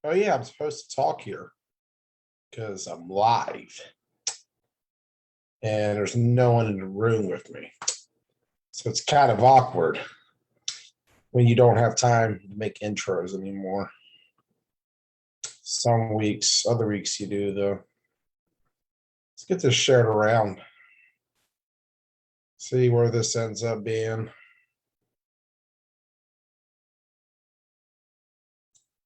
Oh yeah, I'm supposed to talk here because I'm live and there's no one in the room with me. So it's kind of awkward when you don't have time to make intros anymore. Some weeks, other weeks you do though. Let's get this shared around. See where this ends up being.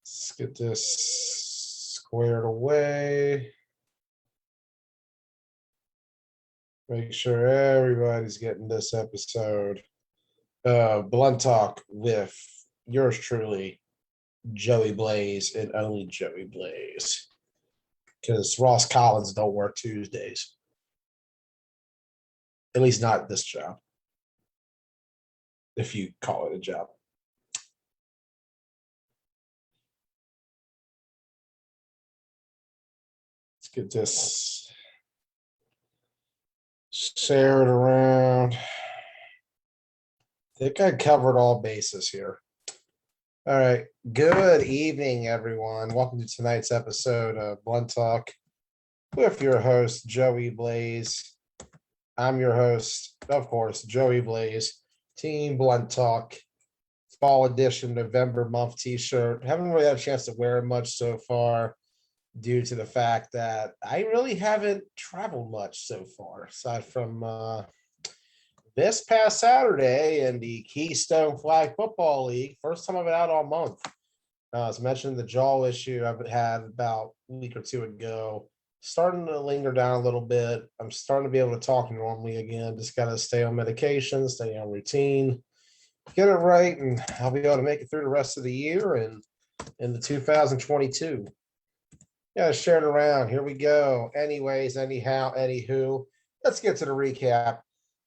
Let's get this squared away. Make sure everybody's getting this episode. Blunt Talk with yours truly, Joey Blaze, and only Joey Blaze. Because Ross Collins don't work Tuesdays. At least not this job. If you call it a job. Let's get this shared around. I think I covered all bases here. All right. Good evening, everyone. Welcome to tonight's episode of Blunt Talk with your host, Joey Blaze. I'm your host, of course, Joey Blaze. Team Blunt Talk. Fall edition November month t-shirt. Haven't really had a chance to wear it much so far due to the fact that I really haven't traveled much so far, aside from this past Saturday in the Keystone Flag Football League. First time I've been out all month. As mentioned, the jaw issue I've had about a week or two ago, starting to linger down a little bit. I'm starting to be able to talk normally again. Just got to stay on medication, stay on routine, get it right, and I'll be able to make it through the rest of the year and in the 2022. Yeah, share it around. Here we go. Anyways, anyhow, anywho, let's get to the recap.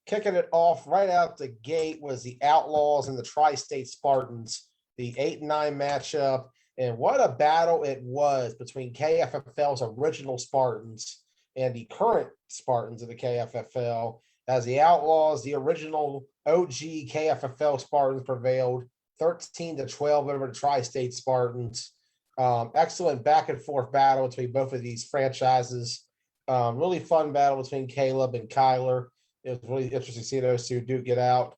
Kicking it off right out the gate was the Outlaws and the Tri-State Spartans, the 8-9 matchup. And what a battle it was between KFFL's original Spartans and the current Spartans of the KFFL. As the Outlaws, the original OG KFFL Spartans prevailed 13-12 over the Tri-State Spartans. Excellent back and forth battle between both of these franchises. Really fun battle between Caleb and Kyler. It was really interesting to see those two do get out.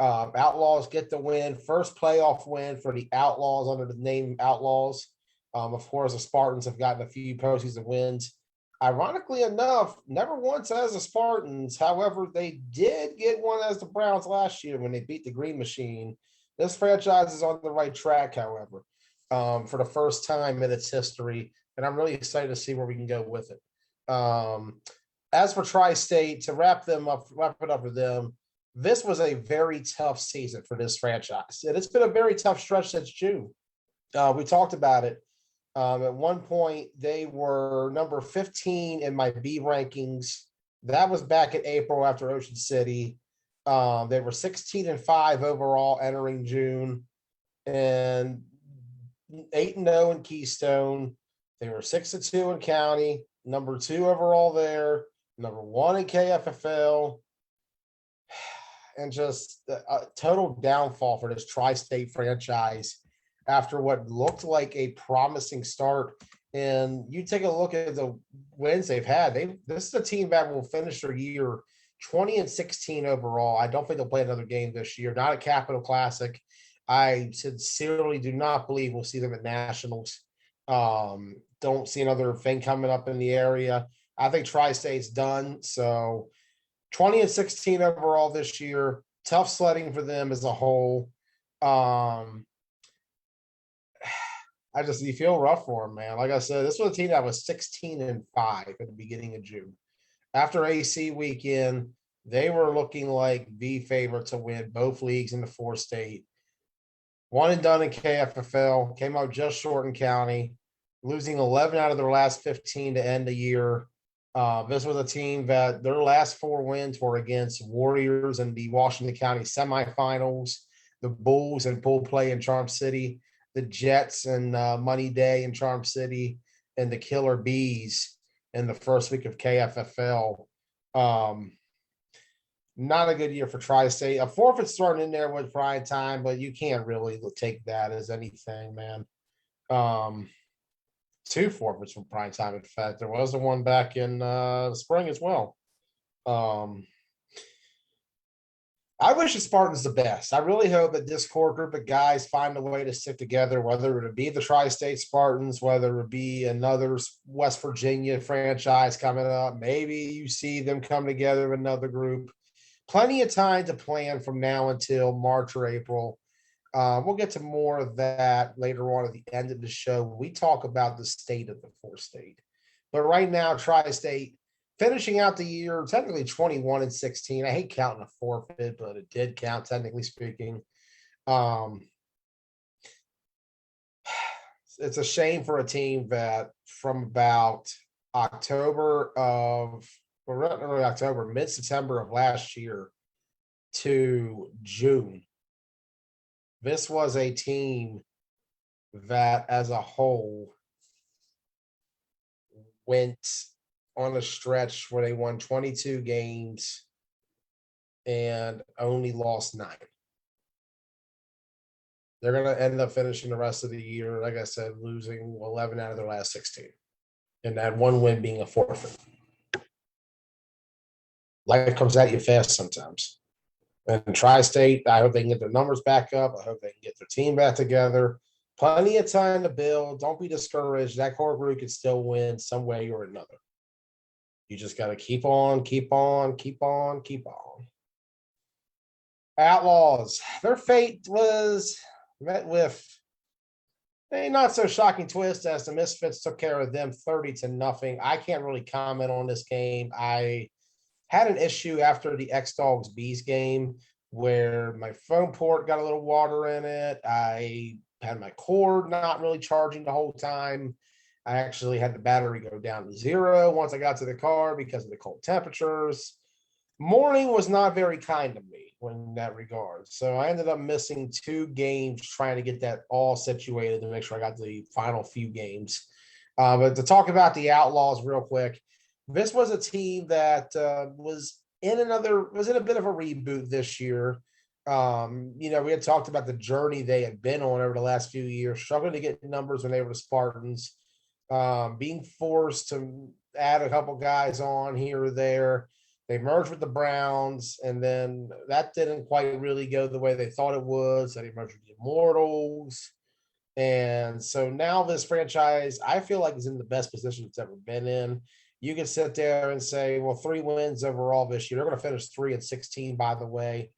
Outlaws get the win. First playoff win for the Outlaws under the name Outlaws. Of course, the Spartans have gotten a few postseason wins. Ironically enough, never once as the Spartans. However, they did get one as the Browns last year when they beat the Green Machine. This franchise is on the right track, however, for the first time in its history. And I'm really excited to see where we can go with it. As for Tri-State, to wrap it up for them, this was a very tough season for this franchise. And it's been a very tough stretch since June. We talked about it. At one point, they were number 15 in my B rankings. That was back in April after Ocean City. They were 16-5 overall entering June and 8-0 in Keystone. They were 6-2 in county, number 2 overall there, number 1 in KFFL. And just a total downfall for this Tri-State franchise after what looked like a promising start. And you take a look at the wins they've had. This is a team that will finish their year 20-16 overall. I don't think they'll play another game this year. Not a Capital Classic. I sincerely do not believe we'll see them at Nationals. Don't see another thing coming up in the area. I think Tri-State's done. So 20-16 overall this year. Tough sledding for them as a whole. You feel rough for them, man. Like I said, this was a team that was 16-5 at the beginning of June. After AC weekend, they were looking like the favorite to win both leagues in the 4-state. One and done in KFFL, came out just short in county, losing 11 out of their last 15 to end the year. This was a team that their last 4 wins were against Warriors in the Washington County semifinals, the Bulls in pool play in Charm City, the Jets and Money Day in Charm City, and the Killer Bees in the first week of KFFL. Not a good year for Tri-State. A forfeit starting in there with prime time, but you can't really take that as anything, man. 2 forfeits from prime time. In fact, there was the one back in the spring as well. I wish the Spartans the best. I really hope that this core group of guys find a way to stick together, whether it be the Tri-State Spartans, whether it be another West Virginia franchise coming up. Maybe you see them come together with another group. Plenty of time to plan from now until March or April. We'll get to more of that later on at the end of the show when we talk about the state of the 4-state. But right now, Tri-State finishing out the year, technically 21-16. I hate counting a forfeit, but it did count, technically speaking. It's a shame for a team that from about mid-September of last year to June, this was a team that as a whole went on a stretch where they won 22 games and only lost 9. They're going to end up finishing the rest of the year, like I said, losing 11 out of their last 16. And that one win being a forfeit. Life comes at you fast sometimes. And Tri-State, I hope they can get their numbers back up. I hope they can get their team back together. Plenty of time to build. Don't be discouraged. That core group can still win some way or another. You just got to keep on. Outlaws. Their fate was met with a not so shocking twist as the Misfits took care of them 30-0. I can't really comment on this game. I had an issue after the X-Dogs Bees game where my phone port got a little water in it. I had my cord not really charging the whole time. I actually had the battery go down to 0 once I got to the car because of the cold temperatures. Morning was not very kind to me in that regard. So I ended up missing 2 games trying to get that all situated to make sure I got the final few games. But to talk about the Outlaws real quick, this was a team that was in a bit of a reboot this year. We had talked about the journey they had been on over the last few years, struggling to get numbers when they were the Spartans, being forced to add a couple guys on here or there. They merged with the Browns, and then that didn't quite really go the way they thought it would. So they merged with the Immortals. And so now this franchise, I feel like, is in the best position it's ever been in. You can sit there and say, well, 3 wins overall this year. They're going to finish 3-16, by the way.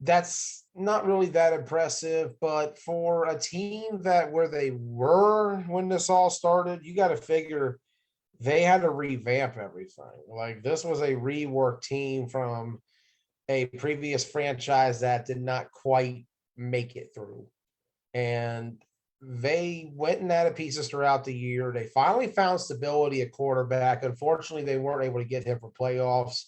That's not really that impressive, but for a team that where they were when this all started, you got to figure they had to revamp everything. Like, this was a reworked team from a previous franchise that did not quite make it through. And they went and added pieces throughout the year. They finally found stability at quarterback. Unfortunately, they weren't able to get him for playoffs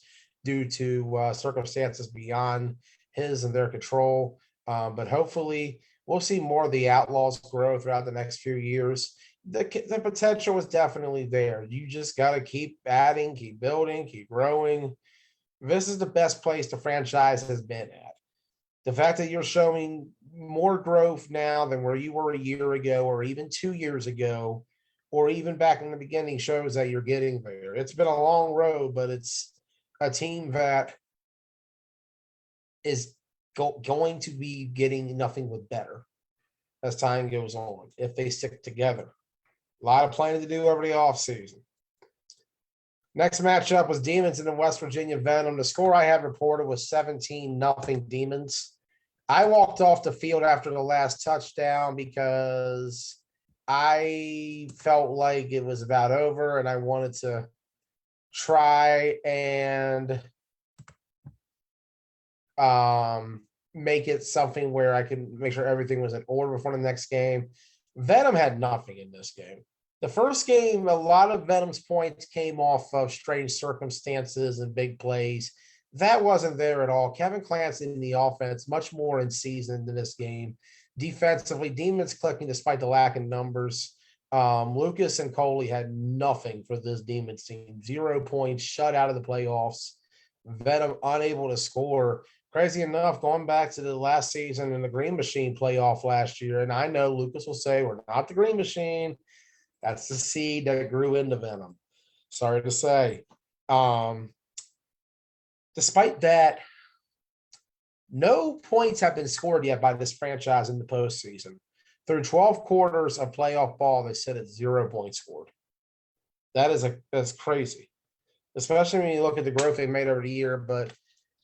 due to circumstances beyond his and their control. But hopefully we'll see more of the Outlaws grow throughout the next few years. The potential is definitely there. You just got to keep adding, keep building, keep growing. This is the best place the franchise has been at. The fact that you're showing more growth now than where you were a year ago or even 2 years ago, or even back in the beginning, shows that you're getting there. It's been a long road, but it's a team that is going to be getting nothing but better as time goes on if they stick together. A lot of planning to do over the offseason. Next matchup was Demons and the West Virginia Venom. The score I have reported was 17-0 Demons. I walked off the field after the last touchdown because I felt like it was about over and I wanted to try and make it something where I can make sure everything was in order before the next game. Venom had nothing in this game. The first game, a lot of Venom's points came off of strange circumstances and big plays. That wasn't there at all. Kevin Clancy in the offense, much more in season than this game. Defensively, Demons clicking despite the lack of numbers. Lucas and Coley had nothing for this Demons team. 0 points, shut out of the playoffs. Venom unable to score. crazy enough, going back to the last season in the Green Machine playoff last year, and I know Lucas will say we're not the Green Machine. That's the seed that grew into Venom. Sorry to say. Um, Despite that, no points have been scored yet by this franchise in the postseason. Through 12 quarters of playoff ball, they sit at 0 points scored. That's crazy, especially when you look at the growth they made over the year. But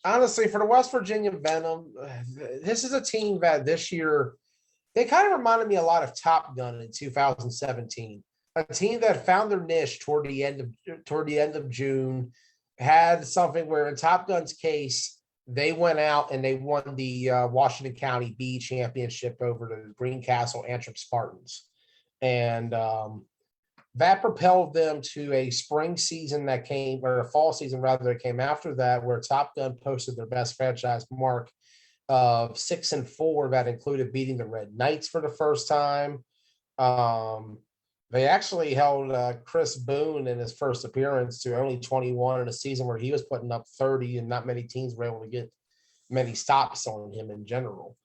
honestly, for the West Virginia Venom, this is a team that this year they kind of reminded me a lot of Top Gun in 2017. A team that found their niche toward the end of June, had something where in Top Gun's case, they went out and they won the Washington County B championship over the Greencastle Antrim Spartans. And that propelled them to a spring season that came, or a fall season rather, that came after that, where Top Gun posted their best franchise mark of 6-4. That included beating the Red Knights for the first time. They actually held Chris Boone in his first appearance to only 21 in a season where he was putting up 30, and not many teams were able to get many stops on him in general.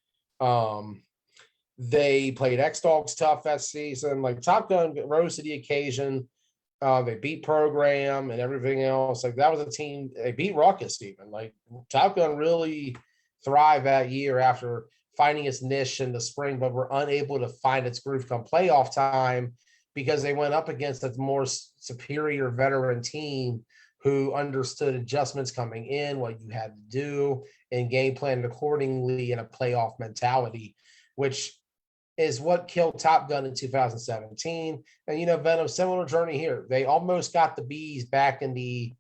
They played X-Dogs tough that season. Like, Top Gun rose to the occasion. They beat Program and everything else. Like, that was a team. They beat Ruckus even. Like, Top Gun really thrived that year after finding its niche in the spring, but were unable to find its groove come playoff time because they went up against a more superior veteran team who understood adjustments coming in, what you had to do, and game planned accordingly in a playoff mentality, which is what killed Top Gun in 2017. And, Venom, similar journey here. They almost got the Bees back in the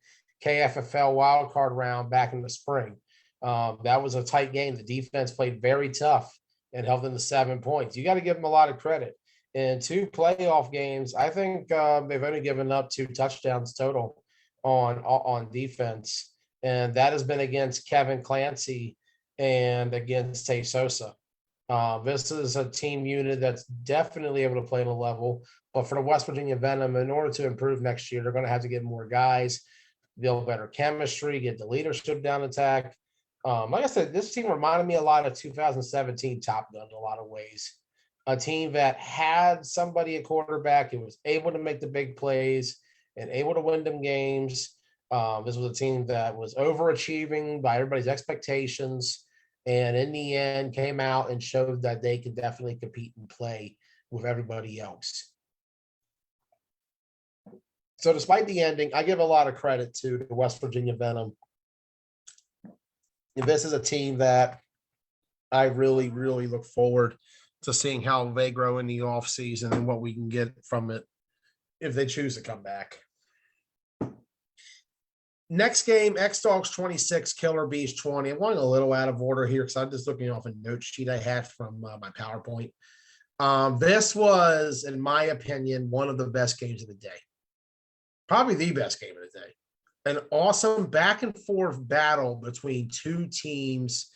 KFFL wildcard round back in the spring. That was a tight game. The defense played very tough and held them to 7 points. You got to give them a lot of credit. In 2 playoff games, I think they've only given up 2 touchdowns total on defense, and that has been against Kevin Clancy and against Tay Sosa. This is a team unit that's definitely able to play at a level, but for the West Virginia Venom, in order to improve next year, they're going to have to get more guys, build better chemistry, get the leadership down attack. Like I said, this team reminded me a lot of 2017 Top Gun in a lot of ways. A team that had somebody at quarterback who was able to make the big plays and able to win them games. This was a team that was overachieving by everybody's expectations, and in the end came out and showed that they could definitely compete and play with everybody else. So despite the ending, I give a lot of credit to the West Virginia Venom. And this is a team that I really, really look forward to seeing how they grow in the offseason and what we can get from it if they choose to come back. Next game, X-Dogs 26, Killer Bees 20. I'm going a little out of order here because I'm just looking off a note sheet I had from my PowerPoint. This was, in my opinion, one of the best games of the day. Probably the best game of the day. An awesome back and forth battle between 2 teams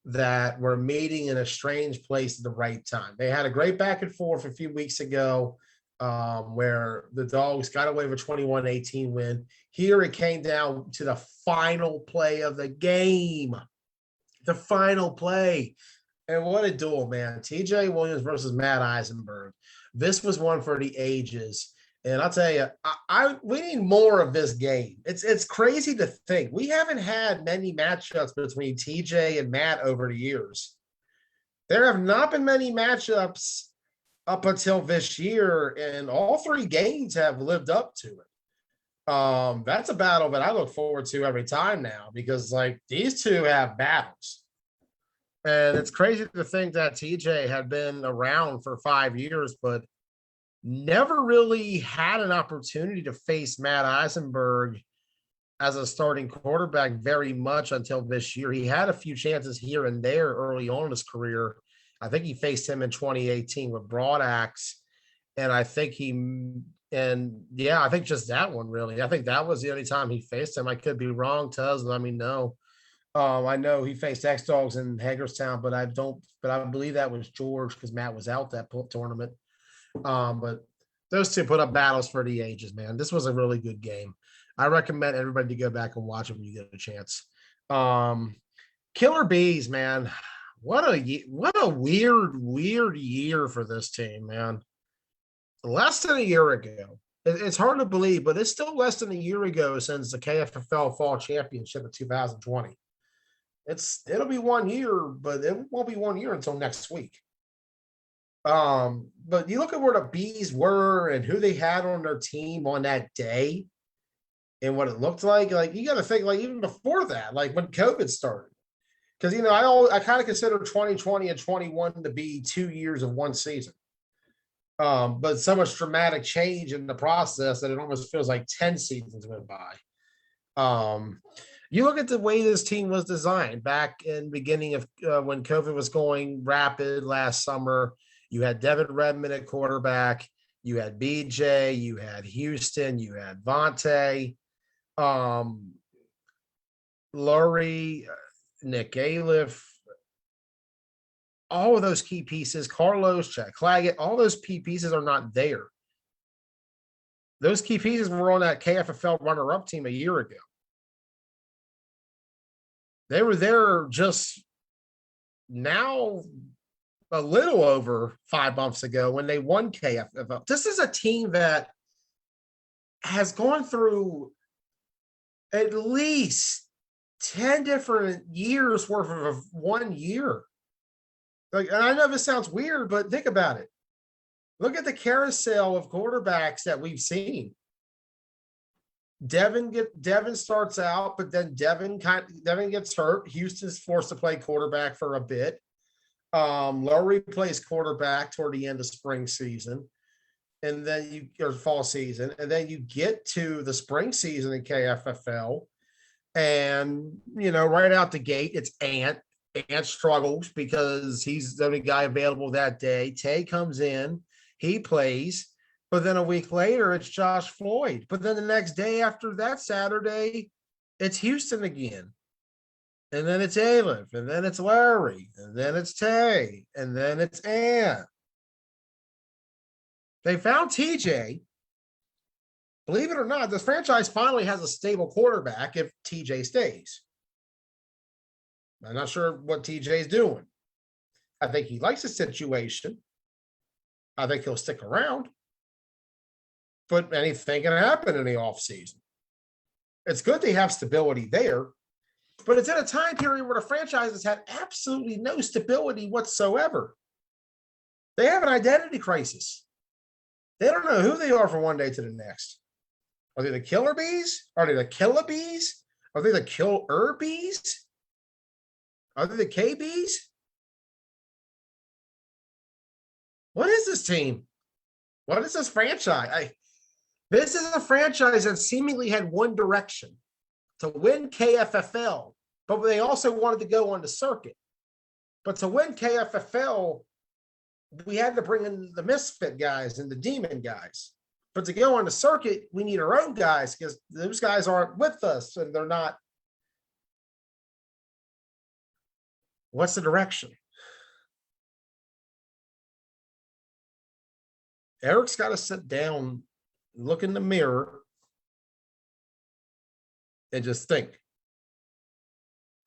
that were meeting in a strange place at the right time. They had a great back and forth a few weeks ago where the Dogs got away with a 21-18 win. Here it came down to the final play of the game. The final play. And what a duel, man. TJ Williams versus Matt Eisenberg. This was one for the ages. And I'll tell you, we need more of this game. It's crazy to think. We haven't had many matchups between TJ and Matt over the years. There have not been many matchups up until this year, and all 3 games have lived up to it. That's a battle that I look forward to every time now because, like, these 2 have battles. And it's crazy to think that TJ had been around for 5 years, but never really had an opportunity to face Matt Eisenberg as a starting quarterback very much until this year. He had a few chances here and there early on in his career. I think he faced him in 2018 with Broadaxe. And I think I think just that one, really. I think that was the only time he faced him. I could be wrong, Tuz, let me know. I know he faced X-Dogs in Hagerstown, but I believe that was George because Matt was out that tournament. But those 2 put up battles for the ages, man. This was a really good game. I recommend everybody to go back and watch it when you get a chance. Killer Bees, man. What a weird year for this team, man. Less than a year ago. It's hard to believe, but it's still less than a year ago since the KFFL Fall Championship of 2020. It'll be 1 year, but it won't be 1 year until next week. But you look at where the Bees were and who they had on their team on that day and what it looked like you got to think like even before that, like when COVID started. Because I kind of consider 2020 and 21 to be 2 years of one season. But so much dramatic change in the process that it almost feels like 10 seasons went by. You look at the way this team was designed back in the beginning of when COVID was going rapid last summer. You had Devin Redmond at quarterback. You had BJ. You had Houston. You had Vontae. Lurie, Nick Aliff, all of those key pieces, Carlos, Jack Claggett, all those key pieces are not there. Those key pieces were on that KFFL runner-up team a year ago. They were there just now a little over 5 months ago when they won KFFL. This is a team that has gone through at least 10 different years worth of 1 year. And I know this sounds weird, but think about it. Look at the carousel of quarterbacks that we've seen. Devin starts out, but then Devin gets hurt. Houston's forced to play quarterback for a bit. Lurie plays quarterback toward the end of spring season, and then fall season, and then you get to the spring season in KFFL, and right out the gate, it's Ant. Ant struggles because he's the only guy available that day. Tay comes in, he plays, but then a week later, it's Josh Floyd. But then the next day after that Saturday, it's Houston again. And then it's Aliff, and then it's Larry, and then it's Tay, and then it's Ant. They found TJ. Believe it or not, this franchise finally has a stable quarterback if TJ stays. I'm not sure what TJ's doing. I think he likes the situation. I think he'll stick around. But anything can happen in the offseason. It's good they have stability there, but it's in a time period where the franchise has had absolutely no stability whatsoever. They have an identity crisis. They don't know who they are from one day to the next. Are they the Killer Bees? Are they the Killer Bees? Are they the Killer Bees? Are they the KBs? What is this team? What is this franchise? This is a franchise that seemingly had one direction, to win KFFL, but they also wanted to go on the circuit. But to win KFFL, we had to bring in the misfit guys and the demon guys. But to go on the circuit, we need our own guys because those guys aren't with us and they're not. What's the direction? Eric's got to sit down, look in the mirror, and just think.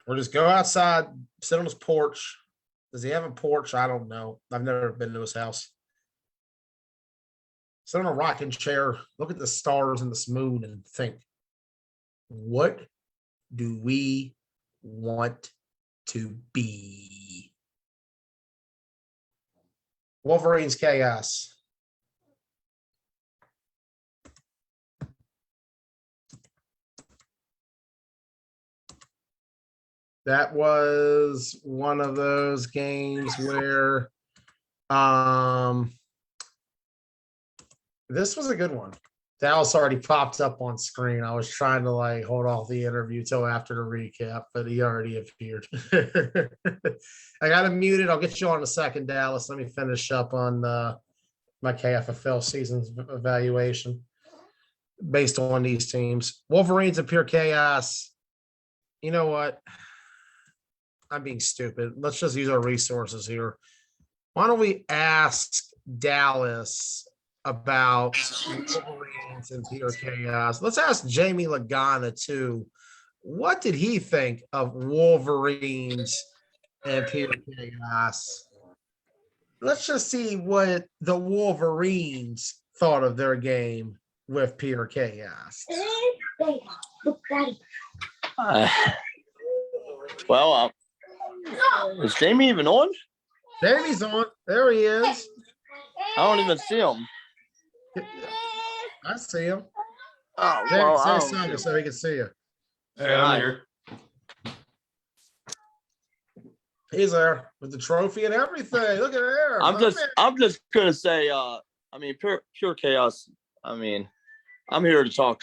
Or just go outside, sit on his porch. Does he have a porch? I don't know. I've never been to his house. Sit on a rocking chair, look at the stars and the moon, and think, what do we want to be? Wolverines chaos. That was one of those games where this was a good one. Dallas already popped up on screen. I was trying to hold off the interview till after the recap, but he already appeared. I got him muted. I'll get you on a second, Dallas. Let me finish up on my KFFL season's evaluation based on these teams. Wolverines and pure chaos. You know what? I'm being stupid. Let's just use our resources here. Why don't we ask Dallas about Wolverines and pure chaos? Let's ask Jamie Lagana too what did he think of Wolverines and Pure Chaos? Let's just see what the Wolverines thought of their game with Pure Chaos. Uh, well, is Jamie even on? Jamie's on. There he is. I don't even see him. I see him. Oh, Jamie, well, say something so he can see you. Hey, I'm here. He's there with the trophy and everything. Look at there. I'm just gonna say, pure chaos. I mean, I'm here to talk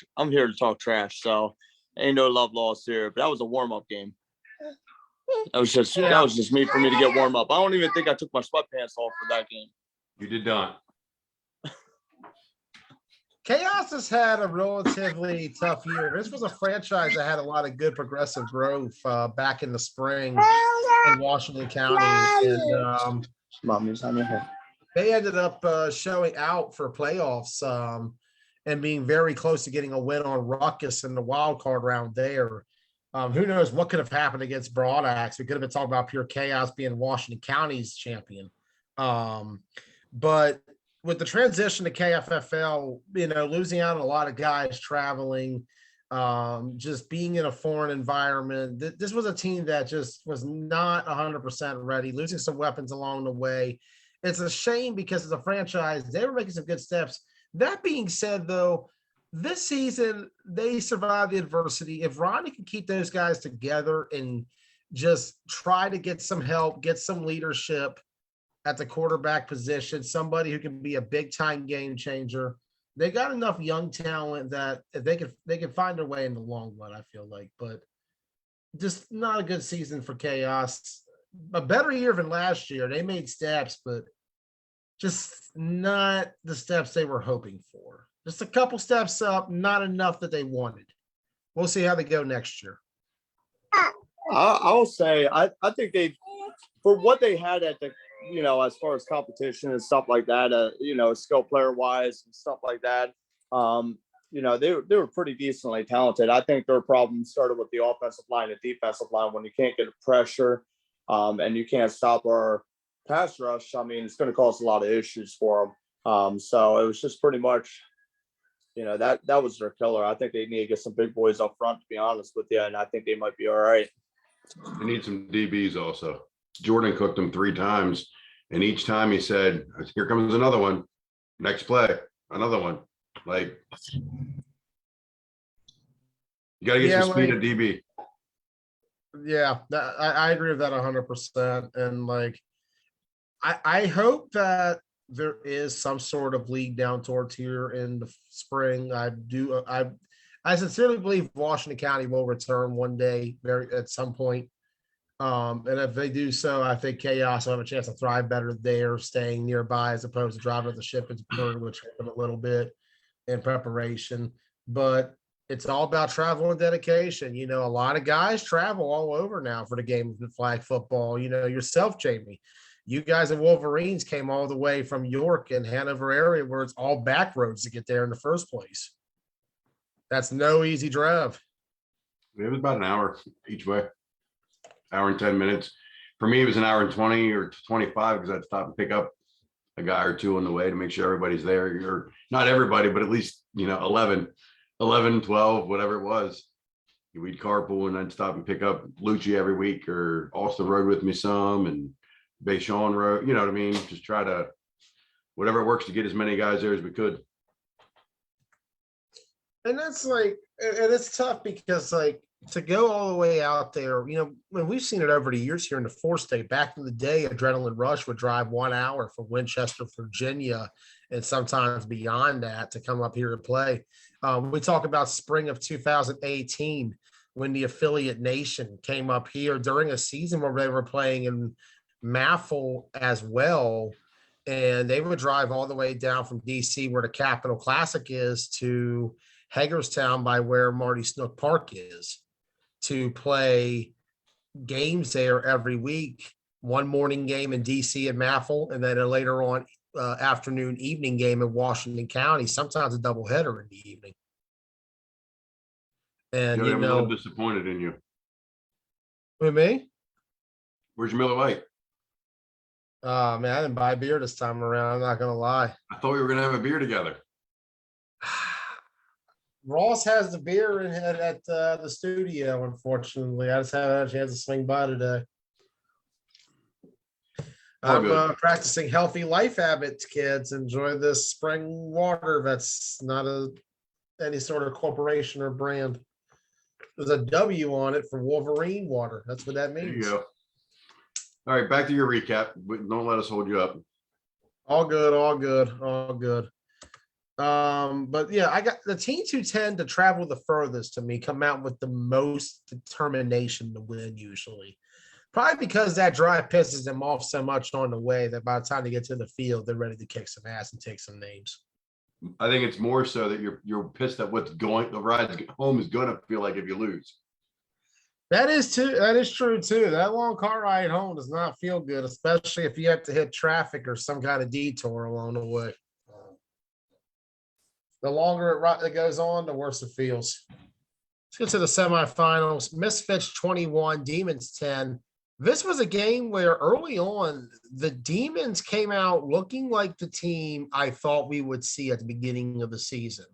trash. So ain't no love lost here. But that was a warm up game. That was just me for me to get warm up. I don't even think I took my sweatpants off for that game. You did not. Chaos has had a relatively tough year. This was a franchise that had a lot of good progressive growth back in the spring in Washington County. And Mommy's on your head. they ended up showing out for playoffs and being very close to getting a win on Ruckus in the wild card round there. Who knows what could have happened against Broad Axe? We could have been talking about Pure Chaos being Washington County's champion. But with the transition to KFFL, losing out on a lot of guys traveling, just being in a foreign environment, this was a team that just was not 100% ready, losing some weapons along the way. It's a shame because as a franchise, they were making some good steps. That being said, though, this season, they survived the adversity. If Ronnie can keep those guys together and just try to get some help, get some leadership at the quarterback position, somebody who can be a big-time game changer, they got enough young talent that if they can find their way in the long run, I feel like. But just not a good season for Chaos. A better year than last year. They made steps, but just not the steps they were hoping for. Just a couple steps up, not enough that they wanted. We'll see how they go next year. I'll say I think they, for what they had at the, as far as competition and stuff like that, skill player wise and stuff like that, they were pretty decently talented. I think their problem started with the offensive line and defensive line. When you can't get pressure and you can't stop our pass rush, I mean, it's going to cause a lot of issues for them. So it was just pretty much, that was their killer. I think they need to get some big boys up front, to be honest with you, and I think they might be all right. They need some DBs also. Jordan cooked them 3 times, and each time he said, "Here comes another one. Next play, another one." Like, you got to get some speed at DB. Yeah, I agree with that 100%. And I hope that there is some sort of league down towards here in the spring. I sincerely believe Washington County will return one day, at some point. And if they do so, I think Chaos will have a chance to thrive better there, staying nearby as opposed to driving the ship into Pittsburgh, which hurt them a little bit in preparation. But it's all about travel and dedication. A lot of guys travel all over now for the game of flag football. Yourself, Jamie. You guys at Wolverines came all the way from York and Hanover area where it's all back roads to get there in the first place. That's no easy drive. It was about an hour each way. Hour and 10 minutes. For me, it was an hour and 20 or 25 because I'd stop and pick up a guy or two on the way to make sure everybody's there. You're not everybody, but at least, 11, 12, whatever it was. We'd carpool and I'd stop and pick up Lucci every week, or Austin rode with me some, and Bayshon rode, you know what I mean? Just try to, whatever works to get as many guys there as we could. And that's and it's tough because to go all the way out there, when we've seen it over the years here in the 4-state, back in the day, Adrenaline Rush would drive 1 hour from Winchester, Virginia, and sometimes beyond that to come up here to play. We talk about spring of 2018 when the affiliate nation came up here during a season where they were playing in Maffle as well. And they would drive all the way down from DC, where the Capital Classic is, to Hagerstown by where Marty Snook Park is, to play games there every week. One morning game in DC and Maffle, and then a later on afternoon, evening game in Washington County, sometimes a doubleheader in the evening. And, Joey, I'm a little disappointed in you. with me, Where's your Miller Lite? man, I didn't buy beer this time around. I'm not going to lie. I thought we were gonna have a beer together. Ross has the beer at the studio, unfortunately. I just haven't had a chance to swing by today. All I'm good. practicing healthy life habits, kids. Enjoy this spring water that's not any sort of corporation or brand. There's a W on it for Wolverine water. That's what that There you means. go. All right, back to your recap. Don't let us hold you up. All good, all good, all good. But yeah, I got the teams who tend to travel the furthest to me come out with the most determination to win usually. Probably because that drive pisses them off so much on the way that by the time they get to the field, they're ready to kick some ass and take some names. I think it's more so that you're pissed at what's going. The ride home is gonna feel like if you lose. That is true too. That long car ride home does not feel good, especially if you have to hit traffic or some kind of detour along the way. The longer it goes on, the worse it feels. Let's get to the semifinals. Misfits 21, Demons 10. This was a game where early on, the Demons came out looking like the team I thought we would see at the beginning of the season.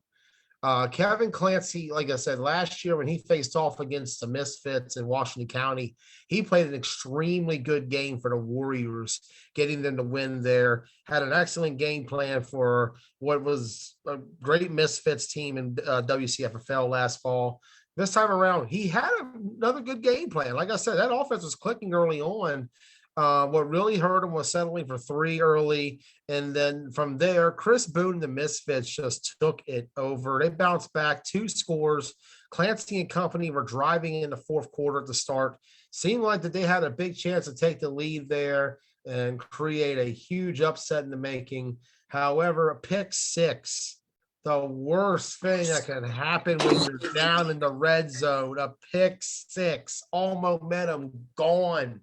Kevin Clancy, like I said, last year when he faced off against the Misfits in Washington County, he played an extremely good game for the Warriors, getting them to win there. Had an excellent game plan for what was a great Misfits team in WCFFL last fall. This time around, he had another good game plan. Like I said, that offense was clicking early on. What really hurt him was settling for three early. And then from there, Chris Boone and the Misfits just took it over. They bounced back 2 scores. Clancy and company were driving in the fourth quarter at the start. Seemed like that they had a big chance to take the lead there and create a huge upset in the making. However, a pick six, the worst thing that can happen when you're down in the red zone, a pick six, all momentum gone.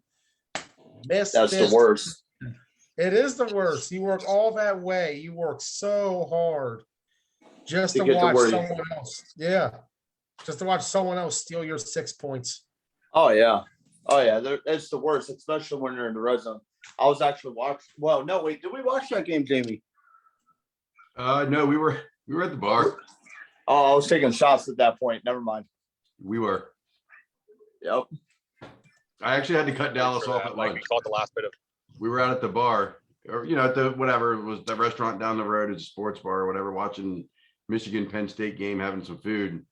That's the worst. It is the worst. You work all that way. You work so hard just to get to watch where someone else. Yeah. Just to watch someone else steal your 6 points. Oh, yeah. Oh, yeah. It's the worst, especially when you're in the red zone. I was actually watching. Well, no, wait. Did we watch that game, Jamie? No, we were at the bar. Oh, I was taking shots at that point. Never mind. We were. Yep. I actually had to cut Dallas off at lunch. We caught the last bit of. We were out at the bar, or at the whatever it was, the restaurant down the road, it's a sports bar or whatever, watching Michigan Penn State game, having some food.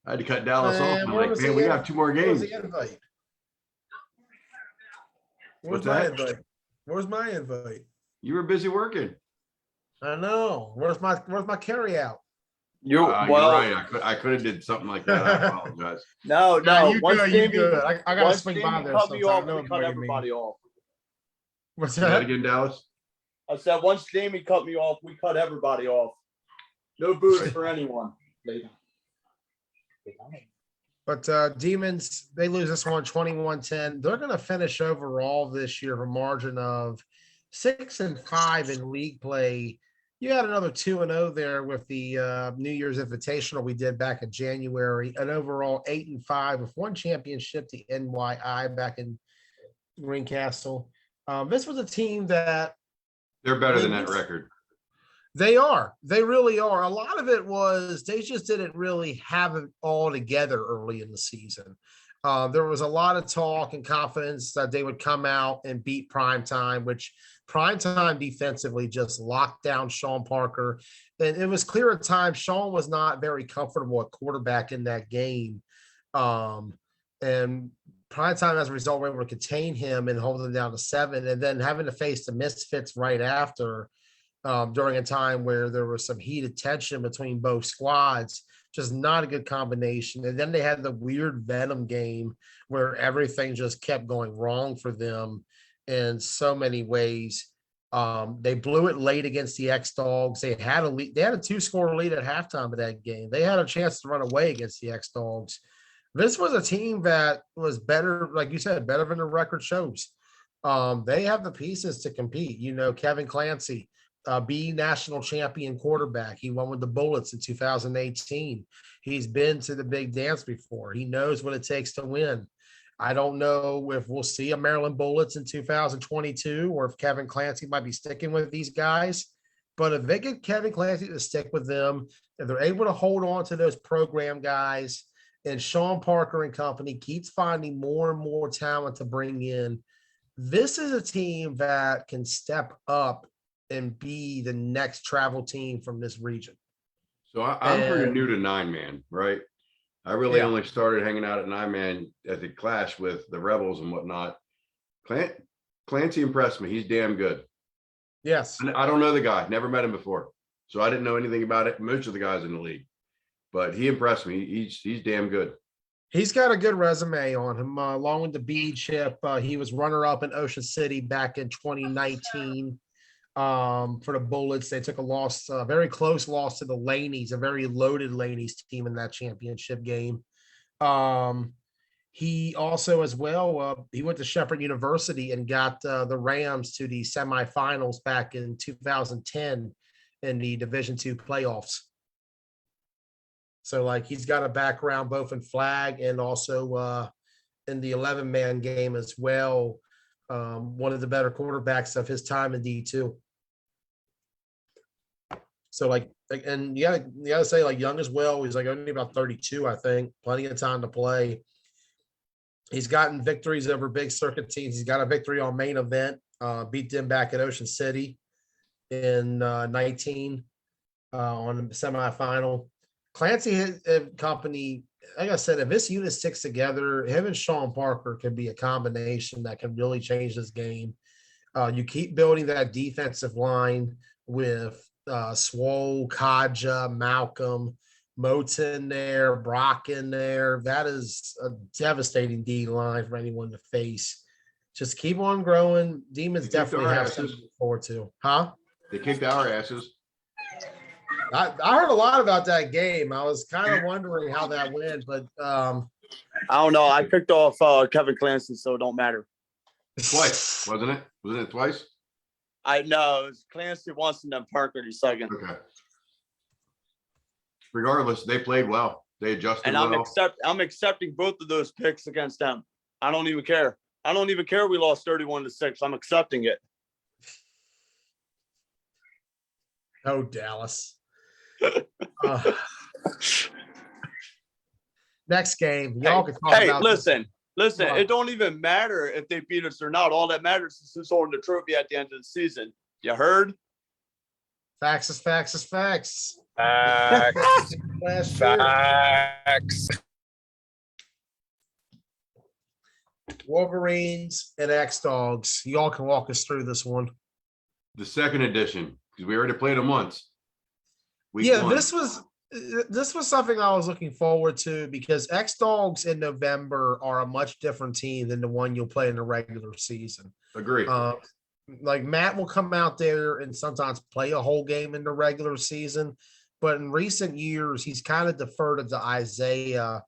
I had to cut Dallas off. I'm like, man, we got 2 more games. Where's my invite? Where's my invite? You were busy working. I know. Where's my carry out? You're right. I could have did something like that. I apologize. No. You good. I gotta swing by there. Cut me off, we cut everybody off. What's Say that that? again, Dallas? I said once Jamie cut me off, we cut everybody off. No booze for anyone. But Demons, they lose this one 21-10. They're going to finish overall this year for a margin of 6-5 in league play. You had another 2-0 there with the New Year's Invitational we did back in January. An overall 8-5 with 1 championship, the NYI back in Greencastle. This was a team that They're better than that record. they are. They really are. A lot of it was they just didn't really have it all together early in the season. There was a lot of talk and confidence that they would come out and beat Primetime, which Primetime defensively just locked down Sean Parker. And it was clear at times Sean was not very comfortable at quarterback in that game. And Primetime, as a result, were able to contain him and hold him down to 7, and then having to face the Misfits right after during a time where there was some heated tension between both squads. Just not a good combination. And then they had the weird Venom game where everything just kept going wrong for them in so many ways. They blew it late against the X-Dogs. They had a lead. They had a 2-score lead at halftime of that game. They had a chance to run away against the X-Dogs. This was a team that was better, like you said, better than the record shows. They have the pieces to compete. Kevin Clancy, be national champion quarterback. He won with the Bullets in 2018. He's been to the big dance before. He knows what it takes to win. I don't know if we'll see a Maryland Bullets in 2022 or if Kevin Clancy might be sticking with these guys. But if they get Kevin Clancy to stick with them, if they're able to hold on to those program guys, and Sean Parker and company keeps finding more and more talent to bring in, this is a team that can step up and be the next travel team from this region. So I'm pretty new to 9-man, right? I really only started hanging out at 9-man at the clash with the Rebels and whatnot. Clancy impressed me. He's damn good. Yes. I don't know the guy. Never met him before. So I didn't know anything about it. Most of the guys in the league. But he impressed me. He's damn good. He's got a good resume on him. Along with the B chip, he was runner-up in Ocean City back in 2019 for the Bullets. They took a loss, a very close loss to the Laneys, a very loaded Laneys team in that championship game. He also, as well, he went to Shepherd University and got the Rams to the semifinals back in 2010 in the Division II playoffs. So, like, he's got a background both in flag and also in the 11-man game as well. One of the better quarterbacks of his time in D2. So, like, and you gotta say, like, young as well. He's like only about 32, I think. Plenty of time to play. He's gotten victories over big circuit teams. He's got a victory on main event. Beat them back at Ocean City in 19 on the semifinal. Clancy and company, like I said, if this unit sticks together, him and Sean Parker can be a combination that can really change this game. You keep building that defensive line with Swole, Kaja, Malcolm, Moten there, Brock in there. That is a devastating D line for anyone to face. Just keep on growing. Demons definitely have something to look forward to. Huh? They kicked our asses. I heard a lot about that game. I was kind of wondering how that went, but I don't know. I picked off Kevin Clancy, so it don't matter. Twice, wasn't it? Wasn't it twice? I know. It was Clancy once and then Parker the second. Okay. Regardless, they played well. They adjusted And well. I'm accepting both of those picks against them. I don't even care. I don't even care we lost 31-6. I'm accepting it. Oh, Dallas. Next game, y'all can talk about. Listen. It don't even matter if they beat us or not. All that matters is who's holding the trophy at the end of the season. You heard? Facts is facts is facts. Facts. Last year, Facts. Wolverines and X-Dogs. Y'all can walk us through this one. The second edition, because we already played them once. Week Yeah, one. this was something I was looking forward to because X-Dogs in November are a much different team than the one you'll play in the regular season. Agree. Like Matt will come out there and sometimes play a whole game in the regular season, but in recent years he's kind of deferred to Isaiah,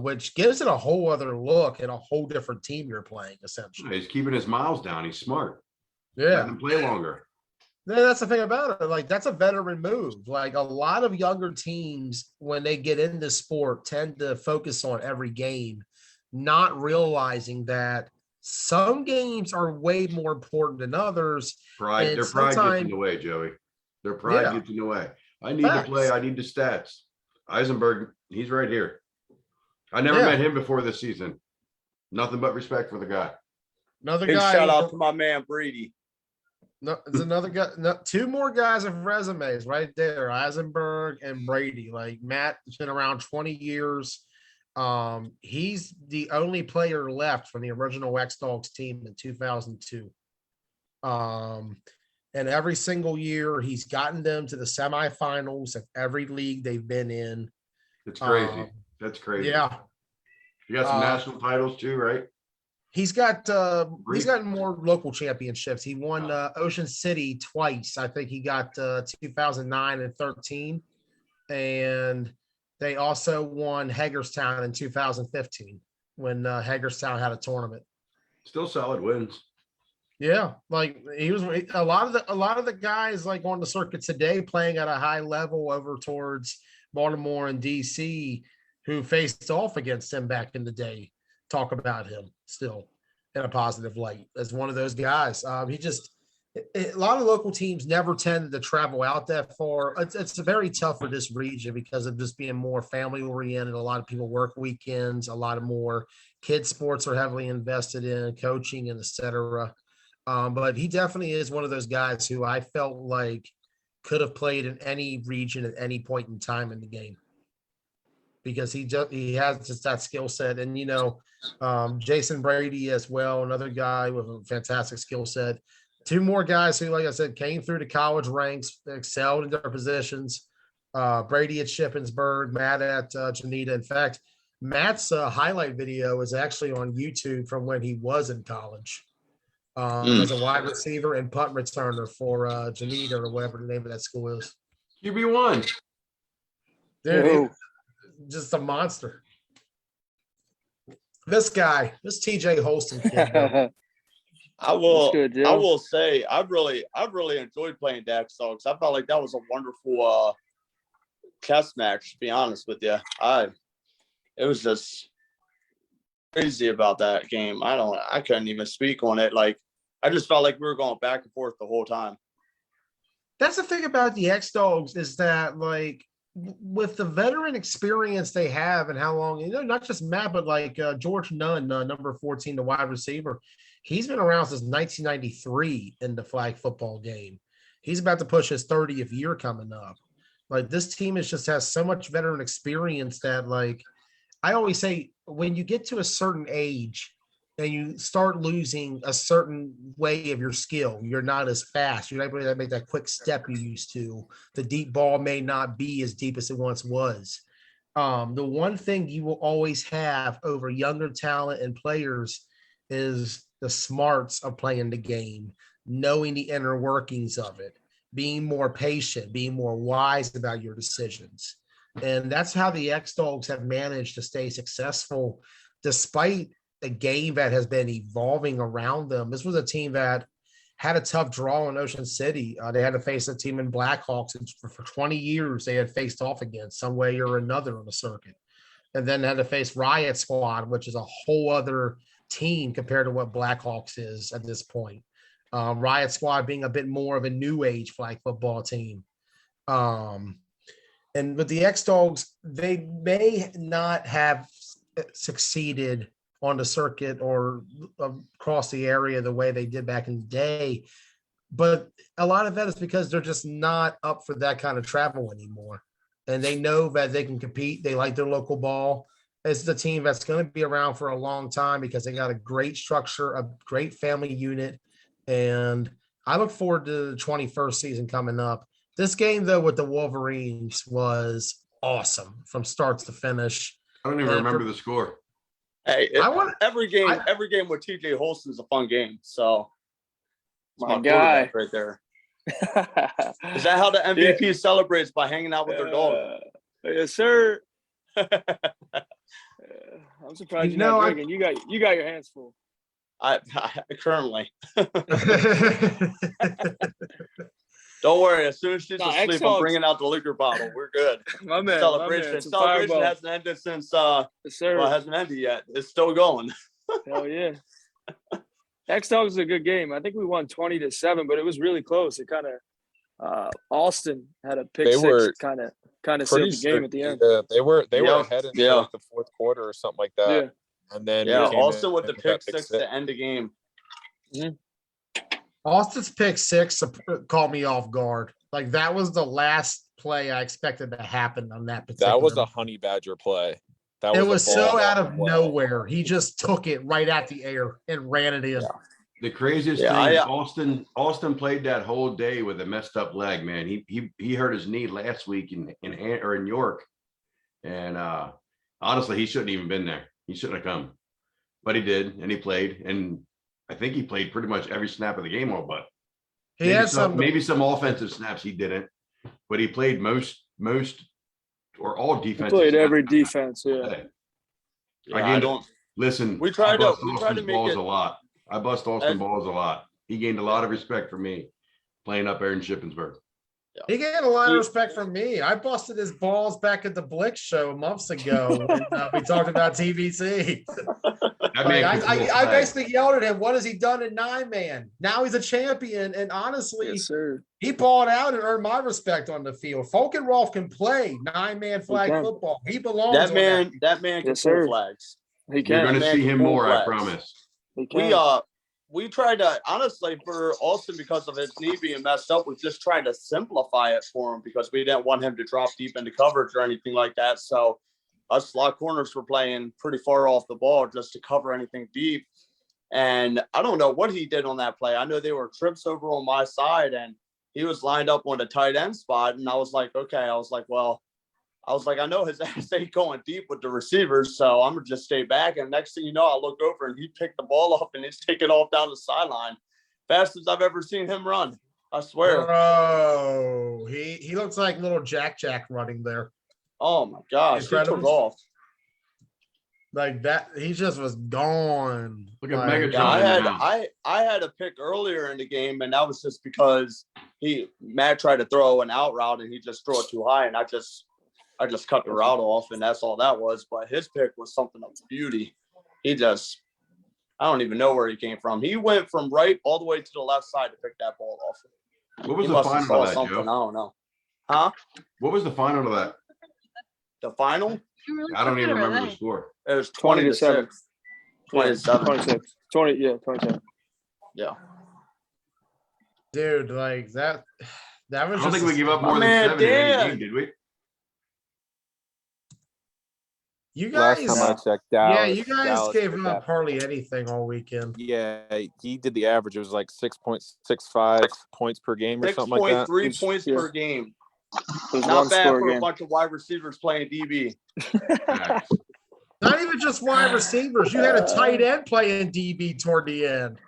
which gives it a whole other look and a whole different team you're playing essentially. He's keeping his miles down. He's smart. Yeah, Let him play longer. that's the thing about it. Like, that's a veteran move. Like, a lot of younger teams, when they get into sport, tend to focus on every game, not realizing that some games are way more important than others. Pride. Their pride gets in the way, Joey. Their pride gets in the way. I need to play. I need the stats. Eisenberg, he's right here. I never met him before this season. Nothing but respect for the guy. Another Big guy. shout out to my man Brady. No, there's another guy. No, two more guys with resumes right there, Eisenberg and Brady. Like, Matt's been around 20 years. He's the only player left from the original X-Dogs team in 2002. And every single year he's gotten them to the semifinals of every league they've been in. It's crazy. That's crazy. Yeah. You got some national titles too, right? He's gotten more local championships. He won Ocean City twice. I think he got 2009 and 13. And they also won Hagerstown in 2015 when Hagerstown had a tournament. Still solid wins. Yeah, like he was a lot of the guys like on the circuit today playing at a high level over towards Baltimore and DC who faced off against him back in the day talk about him still in a positive light as one of those guys. He just a lot of local teams never tended to travel out that far. It's very tough for this region because of just being more family oriented. A lot of people work weekends. A lot of more kids sports are heavily invested in coaching and et cetera. But he definitely is one of those guys who I felt like could have played in any region at any point in time in the game because he has just that skill set. And, Jason Brady as well, another guy with a fantastic skill set. Two more guys who, like I said, came through the college ranks, excelled in their positions. Brady at Shippensburg, Matt at Janita. In fact, Matt's highlight video is actually on YouTube from when he was in college. As a wide receiver and punt returner for Janita or whatever the name of that school is. QB1. Dude, just a monster. This TJ Holston kid. I will say I really enjoyed playing Dax Dogs. I felt like that was a wonderful chess match, to be honest with you. It was just crazy about that game. I couldn't even speak on it. Like, I just felt like we were going back and forth the whole time. That's the thing about the X Dogs is that, like, with the veteran experience they have and how long, not just Matt, but like George Nunn, number 14, the wide receiver, he's been around since 1993 in the flag football game. He's about to push his 30th year coming up. Like, this team just has so much veteran experience that, like, I always say when you get to a certain age and you start losing a certain way of your skill, you're not as fast. You're not able to make that quick step you used to. The deep ball may not be as deep as it once was. The one thing you will always have over younger talent and players is the smarts of playing the game, knowing the inner workings of it, being more patient, being more wise about your decisions. And that's how the X-Dogs have managed to stay successful despite a game that has been evolving around them. This was a team that had a tough draw in Ocean City. They had to face a team in Blackhawks for 20 years they had faced off against some way or another on the circuit. And then had to face Riot Squad, which is a whole other team compared to what Blackhawks is at this point. Riot Squad being a bit more of a new age flag football team. And with the X-Dogs, they may not have succeeded on the circuit or across the area the way they did back in the day. But a lot of that is because they're just not up for that kind of travel anymore. And they know that they can compete. They like their local ball. It's the team that's going to be around for a long time because they got a great structure, a great family unit. And I look forward to the 21st season coming up. This game, though, with the Wolverines was awesome from start to finish. I don't even remember the score. Hey, every game with TJ Holston is a fun game. So, my guy right there. Is that how the MVP celebrates, by hanging out with their dog? Yes, sir. I'm surprised you're not drinking. You got your hands full. I currently. Don't worry. As soon as she's asleep, I'm bringing out the liquor bottle. We're good. My man. Celebration hasn't ended since. Well, it hasn't ended yet. It's still going. Hell yeah. X-Dogs is a good game. I think we won 20-7, but it was really close. It kind of Austin had a pick six, kind of sealed the game at the end. Yeah, they were ahead in like the fourth quarter or something like that. Yeah. And then Austin with the pick six to end the game. Mm-hmm. Austin's pick six caught me off guard. Like, that was the last play I expected to happen on that particular. That was a honey badger play. It was so out of nowhere. He just took it right at the air and ran it in. Yeah. The craziest thing, Austin played that whole day with a messed up leg, man. He hurt his knee last week in York. And honestly, he shouldn't even been there. He shouldn't have come. But he did, and he played. And I think he played pretty much every snap of the game, all but maybe some offensive snaps he didn't, but he played most or all defense. Played every defense, I don't listen. We try to make it a lot. I bust Austin balls a lot. he gained a lot of respect from me playing up there in Shippensburg. He gained a lot of respect from me. I busted his balls back at the Blick show months ago when we talked about TVC. That Like, man could pull a I flag. basically yelled at him, what has he done in 9-man? Now he's a champion. And honestly, Yes, sir. he balled out and earned my respect on the field. Falkenroth can play 9-man flag can. football. He belongs That on man can Yes, pull sir. flags. He You're can. going to Man see can him pull more, I flags. promise. He can. We tried to, honestly, for Austin, because of his knee being messed up, we just tried to simplify it for him because we didn't want him to drop deep into coverage or anything like that. So us slot corners were playing pretty far off the ball just to cover anything deep. And I don't know what he did on that play. I know there were trips over on my side and he was lined up on the tight end spot. And I was like, okay. I know his ass ain't going deep with the receivers, so I'm going to just stay back. And next thing you know, I look over and he picked the ball up and he's taking off down the sideline. Fastest I've ever seen him run. I swear. Bro, he looks like little Jack running there. Oh, my gosh. He took Incredible. off. Like that, he just was gone. Look at Like, Megatron. Yeah, I had a pick earlier in the game, and that was just because Matt tried to throw an out route and he just threw it too high, and I just cut the route off, and that's all that was. But his pick was something of beauty. I don't even know where he came from. He went from right all the way to the left side to pick that ball off. What was He the must have final saw of that, something. I Joe? don't know. Huh? What was the final of that? The final? I don't even remember the score. It was 20 to 7. 27. 26. 27. Yeah. dude, like that was I don't just think we give up My more than man, 7 in any Dan. game, did we? you Last guys. time I checked, Dallas, Yeah, you guys Dallas gave did him that. up hardly anything all weekend. Yeah, he did the average. It was like 6.65 points per game or something like that. 6.3 points Yeah. per game. It was Not one bad score for a game. bunch of wide receivers playing DB. Facts. Not even just wide receivers. You had a tight end playing DB toward the end.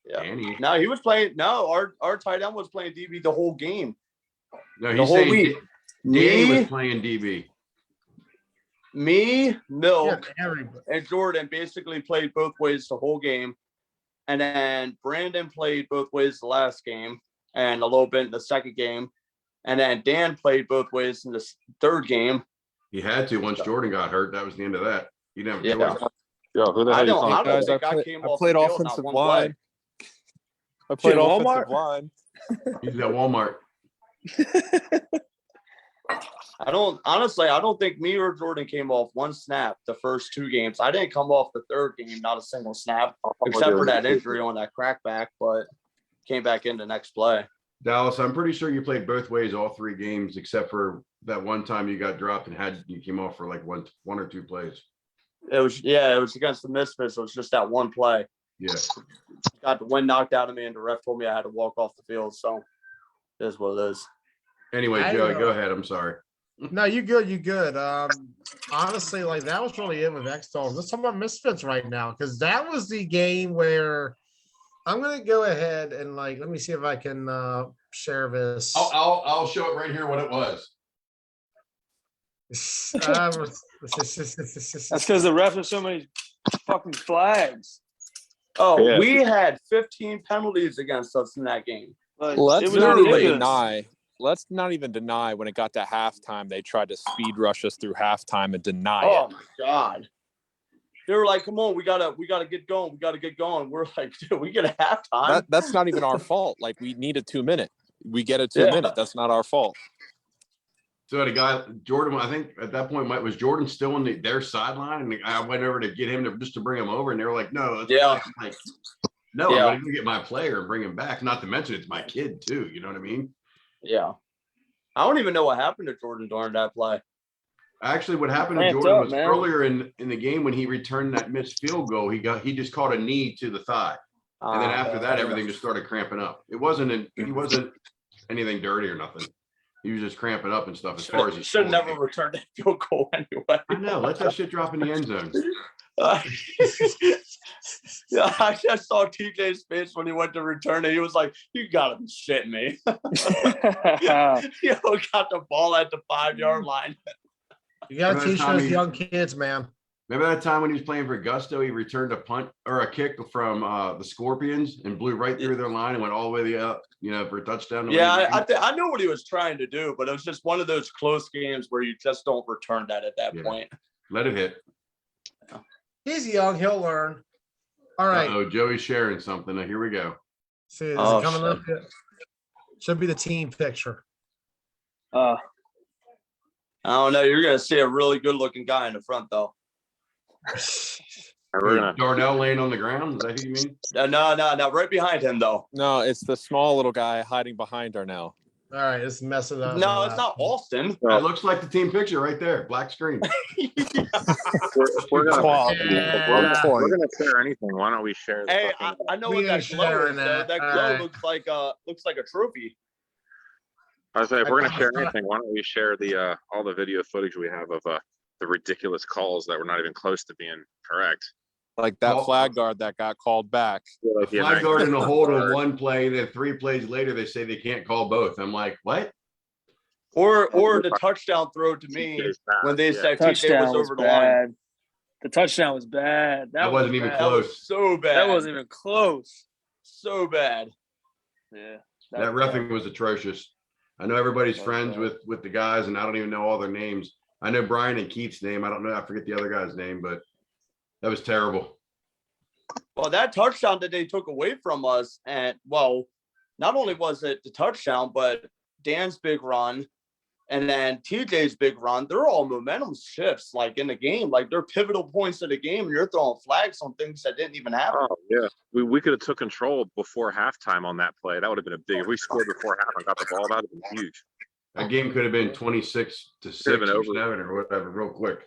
Yeah. Danny. No, he was playing. No, our tight end was playing DB the whole game. No, The he's whole saying week. Danny was Me, playing DB. Yeah, Milk, everybody. and Jordan basically played both ways the whole game. And then Brandon played both ways the last game and a little bit in the second game. And then Dan played both ways in the third game. He had to once Jordan got hurt. That was the end of that. He didn't have a Yeah. choice. Yo, who the I hell you don't calling? think I I came I off played the field, not offensive one line. play. I played Shit, offensive Walmart? line. He's at Walmart. I don't think me or Jordan came off one snap the first 2 games. I didn't come off the third game, not a single snap, except for that injury on that crackback, but came back in the next play. Dallas, I'm pretty sure you played both ways all 3 games, except for that one time you got dropped and you came off for like one or two plays. It was against the Misfits. It was just that one play. Yeah. Got the wind knocked out of me, and the ref told me I had to walk off the field. So it is what it is. Anyway, I Joey, know. go ahead. I'm sorry. No, you good. Honestly, like that was really it with X-Dogs. Let's talk about Misfits right now, because that was the game where I'm gonna go ahead and let me see if I can share this. I'll show it right here what it was. That's because the refs have so many fucking flags. Oh, Yeah. we had 15 penalties against us in that game. Like, Let's it was not even ridiculous. deny. Let's not even deny when it got to halftime, they tried to speed rush us through halftime and deny Oh it. my God. They were like, come on, we gotta get going. We gotta get going. We're like, dude, we get a halftime. That's not even our fault. Like, we need a 2-minute. We get a 2-minute. That's not our fault. So the guy, Jordan, I think at that point, was Jordan still on their sideline? And I went over to get him to bring him over, and they were like, no. Yeah. Like, no, Yeah. I'm going to get my player and bring him back. Not to mention it's my kid too. You know what I mean? Yeah. I don't even know what happened to Jordan during that play. Actually, what happened to Ramped Jordan up, was man. earlier in the game when he returned that missed field goal, he just caught a knee to the thigh. And then after that, everything just started cramping up. He wasn't anything dirty or nothing. He was just cramping up and stuff as far as his should have never returned that field goal anyway. I know. Let that shit drop in the end zone. Yeah, I just saw TJ's face when he went to return it. He was like, "You gotta be shitting me." Yo, got the ball at the 5-yard line. You gotta By the teach time those he- young kids, man. Remember that time when he was playing for Gusto, he returned a punt or a kick from the Scorpions and blew right through their line and went all the way up, for a touchdown. to win Yeah, the game? I knew what he was trying to do, but it was just one of those close games where you just don't return that at that Yeah. point. Let it hit. He's young. He'll learn. All right. Oh, Joey's sharing something. Now, here we go. See, is Oh, it coming shit. up yet? Should be the team picture. I don't know. You're gonna see a really good looking guy in the front though. And we're gonna Darnell laying on the ground. Is that who you mean? No, right behind him though. No, it's the small little guy hiding behind Darnell. All right, let's mess it up. No, it's not Holston. It looks like the team picture right there. Black screen. we're gonna Claw. Yeah. we're gonna share anything. Why don't we share? The Hey, fucking- I know We what that ain't glow sharing is. Though. that. That All glow right. looks like a trophy. I was saying, if I we're gonna thought- share anything, why don't we share the all the video footage we have of the ridiculous calls that were not even close to being correct. Like that Well- flag guard that got called back. A Like the flag guard in a hold on American- one play, then 3 plays later they say they can't call both. I'm like, what? Or the touchdown throw to me TJ's pass, when they yeah. said TJ Touchdown was was over the line. bad. The touchdown was bad. That wasn't even bad. That was close. so bad. That wasn't even close. so bad. Yeah. That was roughing was atrocious. I know everybody's That was friends bad. with the guys, and I don't even know all their names. I know Brian and Keith's name. I don't know. I forget the other guy's name, but that was terrible. Well, that touchdown that they took away from us, and well, not only was it the touchdown, but Dan's big run and then TJ's big run, they're all momentum shifts like in the game. Like they're pivotal points of the game, and you're throwing flags on things that didn't even happen. Oh yeah, we could have took control before halftime on that play. That would have been a big. If we scored before half and got the ball, that would have been huge. That game could have been 26-6 Could have been or over. 7 or whatever, real quick.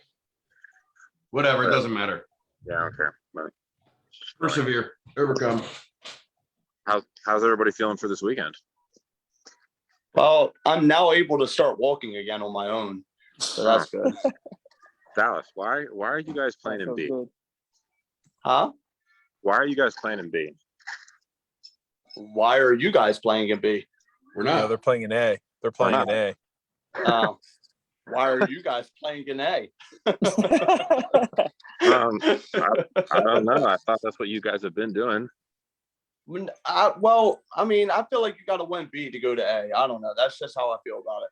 Whatever, it doesn't matter. Yeah, I don't care. But Persevere, overcome. how's everybody feeling for this weekend? Well, I'm now able to start walking again on my own, so that's good. Dallas, why are you guys playing in B? good. Huh? Why are you guys playing in B? Why are you guys playing in B? We're No, not. they're playing an A. They're playing an A. Why are you guys playing in A? I don't know. I thought that's what you guys have been doing. Well, I mean, I feel like you got to win B to go to A. I don't know. That's just how I feel about it.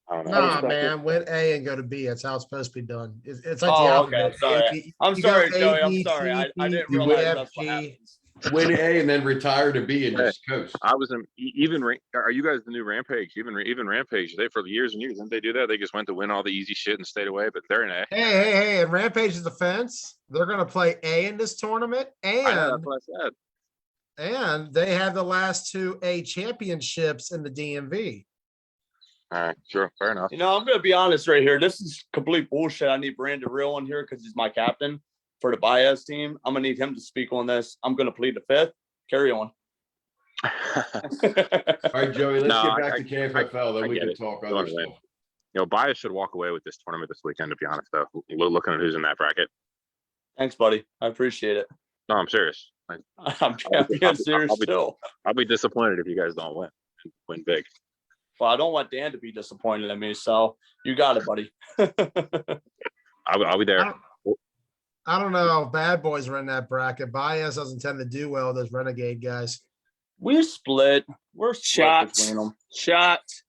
I don't know. Nah, respect man, win A and go to B. That's how it's supposed to be done. It's like Oh, the okay, alphabet. sorry. I'm You go sorry, A, Joey. I'm B, sorry. C, I didn't D, realize F, that's what G. happens. Win A and then retire to B and just coast. I was in are you guys the new Rampage? Even Rampage, they for years and years didn't they do that? They just went to win all the easy shit and stayed away, but they're in A. Hey, in Rampage's defense, they're going to play A in this tournament, I know, and that's what I said. they have the last 2 A championships in the DMV. All right, sure, fair enough. You know, I'm going to be honest right here. This is complete bullshit. I need Brandon Real on here because he's my captain for the Baez team. I'm going to need him to speak on this. I'm going to plead the fifth. Carry on. All right, Joey, let's No, get back to KFFL, I then we get can it. talk Go other on, stuff. You know, Baez should walk away with this tournament this weekend. To be honest, though, looking at who's in that bracket. Thanks, buddy. I appreciate it. No, I'm serious. I'm being serious still. I'll be disappointed if you guys don't win big. Well, I don't want Dan to be disappointed in me, so you got it, buddy. I'll be there. I don't know. Bad boys are in that bracket. Baez doesn't tend to do well with those renegade guys. We split. We're split Shots. between them. Shots.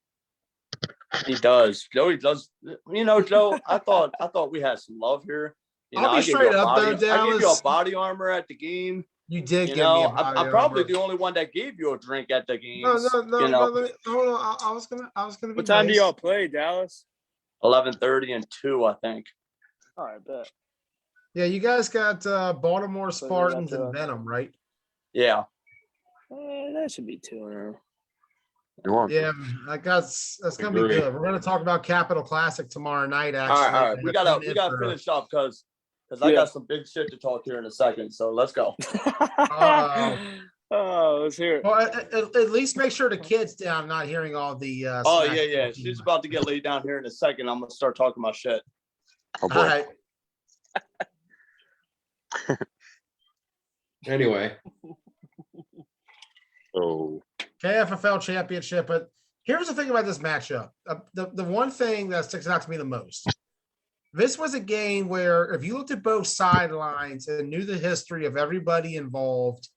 He does. Joey does. You know, Joe, I thought we had some love here. You know, I'll be I gave you straight a up, body- though, I gave you a Dallas. body armor at the game. You did You give me know, a body I'm probably armor. the only one that gave you a drink at the game. No, you know, let me, hold on. I was gonna be What time do nice. y'all play, Dallas? 11:30 and 2, I think. All right, bet. Yeah, you guys got Baltimore So you Spartans got and Venom, right? Yeah. That should be 2 in a row. You won. Yeah, that's gonna be Agree. good. We're gonna talk about Capital Classic tomorrow night. Actually, All right. We gotta finish up because I Yeah. got some big shit to talk here in a second. So let's go. Oh, let's hear it. Well, at least make sure the kids down not hearing all the. Oh smack yeah. talk. She's about to get laid down here in a second. I'm gonna start talking my shit. Oh boy. All right. Anyway, Oh, KFFL championship. But here's the thing about this matchup. The one thing that sticks out to me the most. This was a game where if you looked at both sidelines and knew the history of everybody involved,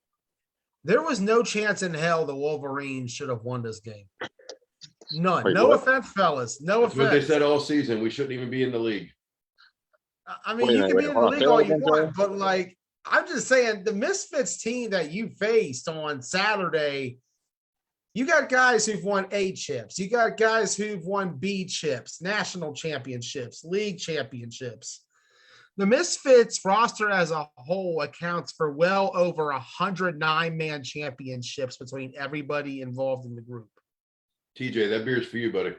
there was no chance in hell the Wolverines should have won this game. None. Wait, No what? offense, fellas. No That's what they offense. said all season. We shouldn't even be in the league. I mean, Wait a you minute, can be wait, in the hold on. league Say all that you again, want, Joey. but like, I'm just saying the Misfits team that you faced on Saturday, you got guys who've won A chips. You got guys who've won B chips, national championships, league championships. The Misfits roster as a whole accounts for well over 109-man championships between everybody involved in the group. TJ, that beer's for you, buddy.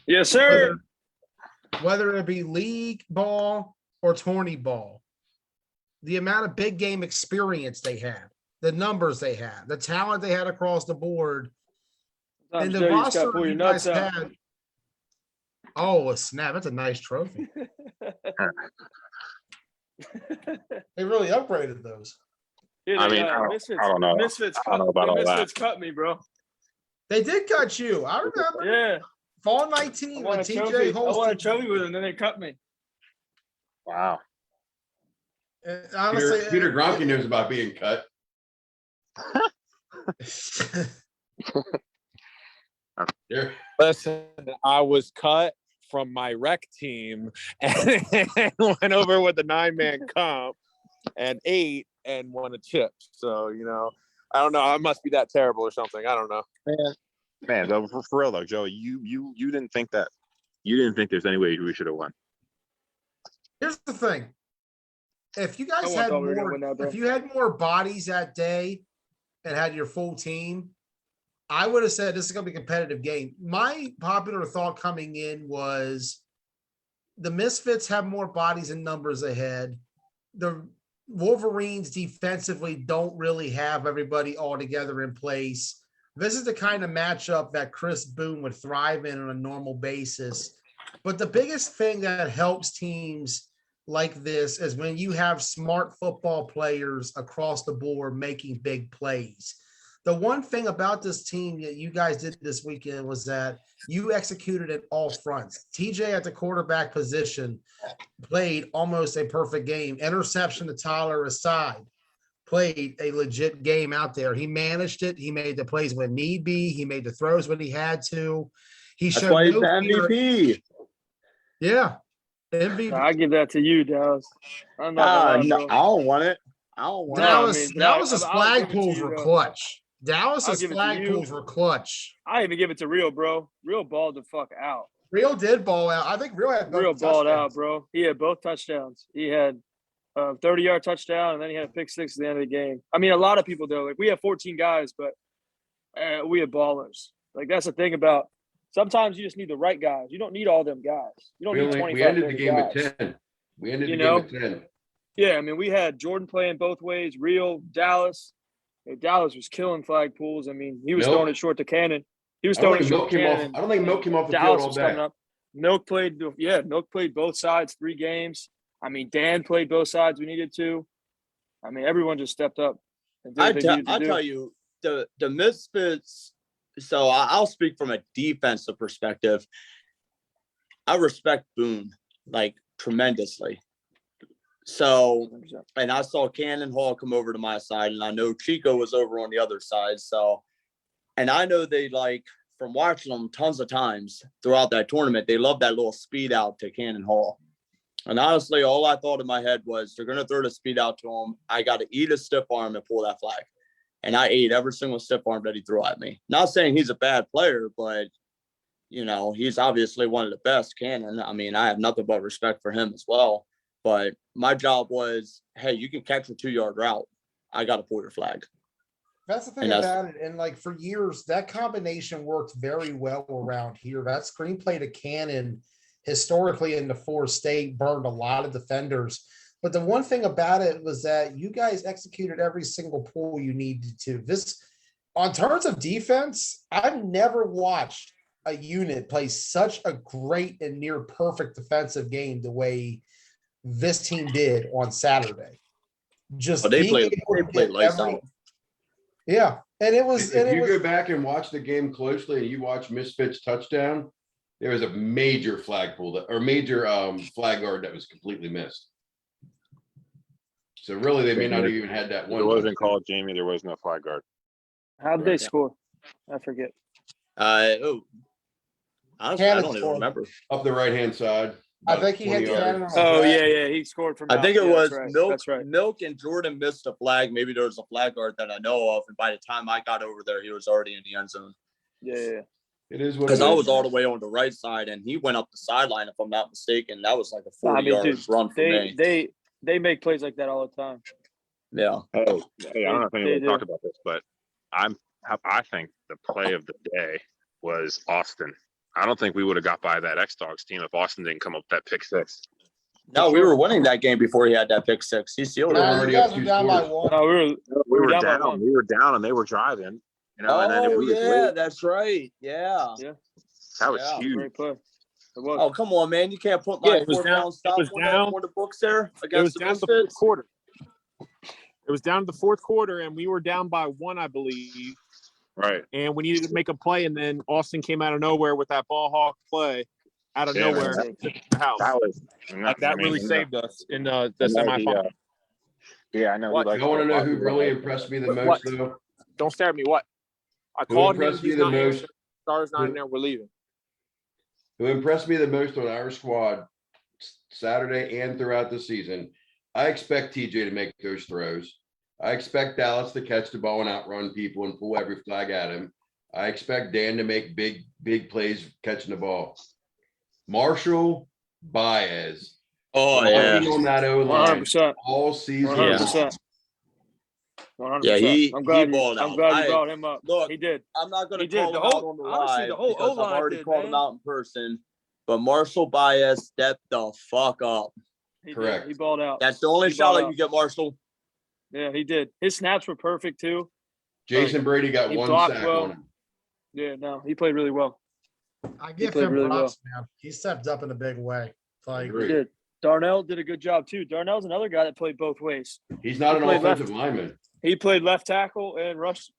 Yes, sir. Whether it be league ball or tourney ball, the amount of big game experience they had, the numbers they had, the talent they had across the board, and the roster you guys had. Oh, a snap. That's a nice trophy. They really upgraded those. Yeah, I mean, I don't know. Misfits I don't know about all that. Misfits cut me, bro. They did cut you. I remember. Yeah. Fall I 19 won with a TJ trophy. I won a Holston. trophy with them, then they cut me. Wow. Honestly, Peter Gronke knows about being cut. There. Listen, I was cut from my rec team and went over with the 9-man comp and ate and won a chip. So, I don't know. I must be that terrible or something. I don't know. Man, though, for real though, Joey, you didn't think that there's any way we should have won. here's the thing. If you guys I had thought we were gonna more, win that, bro. if you had more bodies that day and had your full team, I would have said this is going to be a competitive game. My popular thought coming in was the Misfits have more bodies and numbers ahead. The Wolverines defensively don't really have everybody all together in place. This is the kind of matchup that Chris Boone would thrive in on a normal basis. But the biggest thing that helps teams like this is when you have smart football players across the board making big plays. The one thing about this team that you guys did this weekend was that you executed at all fronts. TJ at the quarterback position played almost a perfect game. Interception to Tyler aside, played a legit game out there. He managed it. He made the plays when need be. He made the throws when he had to. He That's showed why he's no the fear. MVP. Yeah. MVP. I give that to you, Dallas. I'm not gonna lie, No, bro. I don't want it. I don't want Nah, it. I mean, Dallas's I'll flag give it to pulls you, were though. clutch. Dallas's give it to flag you. pulls were clutch. I even give it to Real, bro. Real balled the fuck out. Real did ball out. I think Real had both Real balled touchdowns. out, bro. He had both touchdowns. He had a 30-yard touchdown, and then he had a pick six at the end of the game. I mean, a lot of people, though. Like, we have 14 guys, but we have ballers. Like, that's the thing about sometimes you just need the right guys. You don't need all them guys. You don't need 25 We ended the 30 game guys. at 10. We ended You the know? game at 10. Yeah, I mean, we had Jordan playing both ways. Real, Dallas. Dallas was killing flag pools. I mean, he was Nope. throwing it short to Cannon. He was I don't throwing it think short Milk to came off. Cannon. I don't think Milk came off the field Dallas all was coming day. up. Milk played both sides 3 games. I mean, Dan played both sides we needed to. I mean, everyone just stepped up and did what they needed to I do. tell you, the Misfits. So I'll speak from a defensive perspective. I respect Boone like tremendously. So, 100%. and I saw Cannon Hall come over to my side, and I know Chico was over on the other side. So, and I know they like from watching them tons of times throughout that tournament, they love that little speed out to Cannon Hall. And honestly, all I thought in my head was they're going to throw the speed out to him. I got to eat a stiff arm and pull that flag. And I ate every single stiff arm that he threw at me. Not saying he's a bad player, but, he's obviously one of the best, Cannon. I mean, I have nothing but respect for him as well. But my job was, hey, you can catch a 2-yard route. I got to pull your flag. That's the thing about it. And like for years, that combination worked very well around here. That screenplay to Cannon historically in the 4 state burned a lot of defenders. But the one thing about it was that you guys executed every single pull you needed to. This, on terms of defense, I've never watched a unit play such a great and near perfect defensive game the way this team did on Saturday. Just They being played able to get lights out. Yeah, and it was. If you go back and watch the game closely and you watch Misfits touchdown, There was a major flagpole or major flag guard that was completely missed. So really, they may not have even had that It one. wasn't called Jamie. There was no flag guard. How'd they Right. score? I forget. Honestly, I Cannon don't even scored. remember. Up the right-hand side. I about think he hit 20 yards. Cannon on the Oh back. yeah, he scored from. I think it yeah, was that's right. Milk. That's right. Milk and Jordan missed a flag. Maybe there was a flag guard that I know of, and by the time I got over there, he was already in the end zone. Yeah. It is what Because it I is. was all the way on the right side, and he went up the sideline. If I'm not mistaken, that was like a 40-yard dude, run for me. they make plays like that all the time. Yeah. Oh, hey, I don't know if They anybody do. talked about this, but I think the play of the day was Austin. I don't think we would have got by that X-Dogs team if Austin didn't come up with that pick six. No, we were winning that game before he had that pick six. He sealed We're it. Nah, you already guys up were 2 down by scores. one. No, We were down by down. one. We were down, and they were driving. You know, and then Oh, we was yeah, late. that's right. Yeah. That was Yeah, huge. Great play. It was. Oh, come on, man. You can't put my Yeah, it was fourth down- down stop was on down- the books there It was against the down to the fourth Misfits. quarter. It was down to the fourth quarter, and we were down by one, I believe. Right. And we needed to make a play, and then Austin came out of nowhere with that ball hawk play out of Yeah, nowhere man. to the house. That was That really saved us in the semifinal. Yeah, I know. What? You want to know who really impressed me the most, What? though? Don't stare at me. What? I Who called him. impressed me He's the not most? answering. Star's not in there. We're leaving. Who impressed me the most on our squad Saturday and throughout the season? I expect TJ to make those throws. I expect Dallas to catch the ball and outrun people and pull every flag at him. I expect Dan to make big plays catching the ball. Marcial Baez. Oh, yeah. Working on that O-line 100%. all season. 100%. 100%. Yeah, he I'm glad balled I'm out. glad you brought him up. Look, he did. I'm not going to He did. call The him whole- out on the honestly, live the whole because I've O-line already did, called man. him out in person. But Marcial Baez stepped the fuck up. He Correct. did. He balled out. That's the only He shot balled that you get, Marshall. Yeah, he did. His snaps were perfect too. Jason Brady got He one blocked sack well. on him. Yeah, no, he played really well. I give played him really props, man. He stepped up in a big way. Like, He Agreed. did. Darnell did a good job too. Darnell's another guy that played both ways. He's not He an played offensive left. lineman. He played left tackle and rushed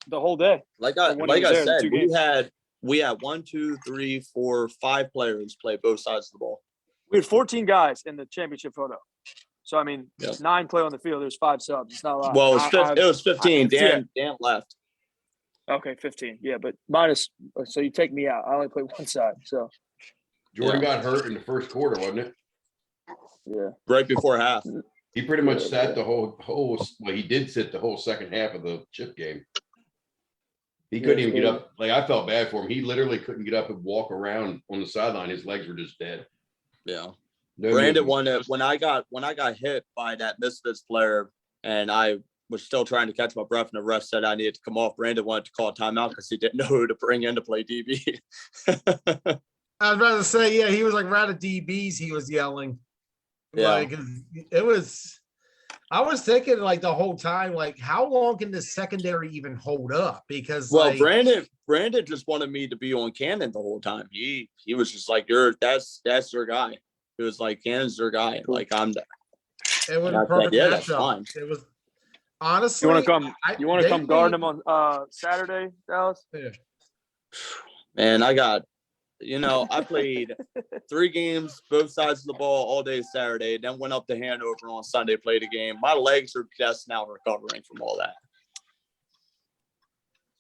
the whole day. Like From when he was I there, the said, 2 games. we had 1, 2, 3, 4, 5 players play both sides of the ball. We had 14 guys in the championship photo. So I mean, Yeah. 9 play on the field. There's 5 subs. It's not a lot. Well, it was 15. yeah. Dan left. Okay, 15. Yeah, but minus. So you take me out. I only play one side. So Jordan Yeah. got hurt in the first quarter, wasn't it? yeah. Right before half. He pretty much sat the whole well, he did sit the whole second half of the chip game. He couldn't even get up. Like, I felt bad for him. He literally couldn't get up and walk around on the sideline. His legs were just dead. Yeah. No Brandon movement. when I got hit by that Misfits player and I was still trying to catch my breath and the ref said I needed to come off. Brandon wanted to call a timeout because he didn't know who to bring in to play DB. I was about to say, yeah, he was like right at DBs. He was yelling. Yeah. Like it was. I was thinking like the whole time, like how long can this secondary even hold up? Because Well, like, Brandon just wanted me to be on Cannon the whole time. He was just like, that's your guy. He was like, Cannon's your guy. Like I'm it was and a I said, perfect yeah, that's matchup. fine. It was honestly. You want to come? You want to they come guard made- him on Saturday, Dallas? Yeah. Man, I played 3 games, both sides of the ball all day Saturday, then went up to Hanover on Sunday, played a game. My legs are just now recovering from all that.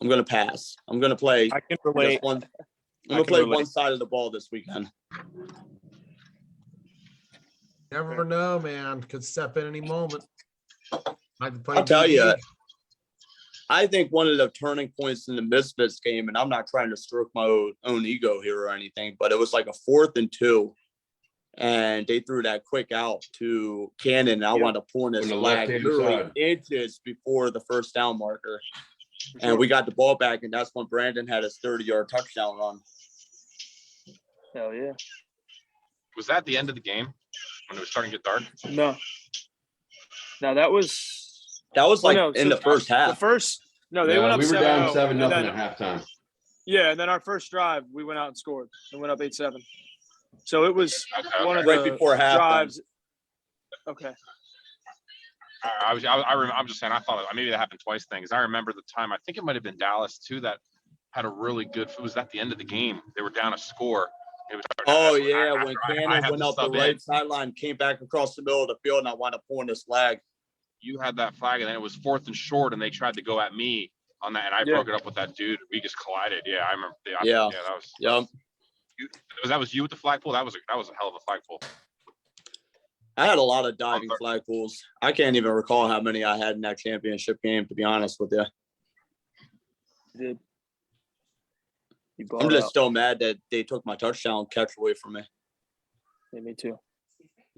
I'm gonna pass. I'm gonna play I can just relate. one. I'm I gonna can play relate. one side of the ball this weekend. Never know, man. Could step in any moment. Like to play I'll tell you, DB. I think one of the turning points in the Misfits game, and I'm not trying to stroke my own ego here or anything, but it was like a 4th and 2. And they threw that quick out to Cannon. And I wound up pulling this On the flag left-hand literally side. inches before the first down marker. And we got the ball back, and that's when Brandon had his 30-yard touchdown run. Hell yeah. Was that the end of the game when it was starting to get dark? No. No, that was That was like no, in so the first the half. first. No, they No, went up we were 7-0, down 7-0 and then- at halftime. Yeah, and then our first drive, we went out and scored. We went up 8-7. So it was Okay, one of Right the before half, drives. Okay. I'm just saying. I thought maybe that happened twice. Things I remember the time. I think it might have been Dallas too. That had a really good. It was at the end of the game. They were down a score. It was. Oh, that's yeah, I when had Cannon to went up the sub in. right sideline, came back across the middle of the field, and I wound up pulling his flag. You had that flag, and then it was 4th and short, and they tried to go at me on that, and I broke it up with that dude. We just collided. Yeah, I remember. Yeah. That was. Yep. That was you with the flagpole. That was a hell of a flagpole. I had a lot of diving flagpoles. I can't even recall how many I had in that championship game, to be honest with you. You did. I'm just still mad that they took my touchdown catch away from me. Yeah, me too.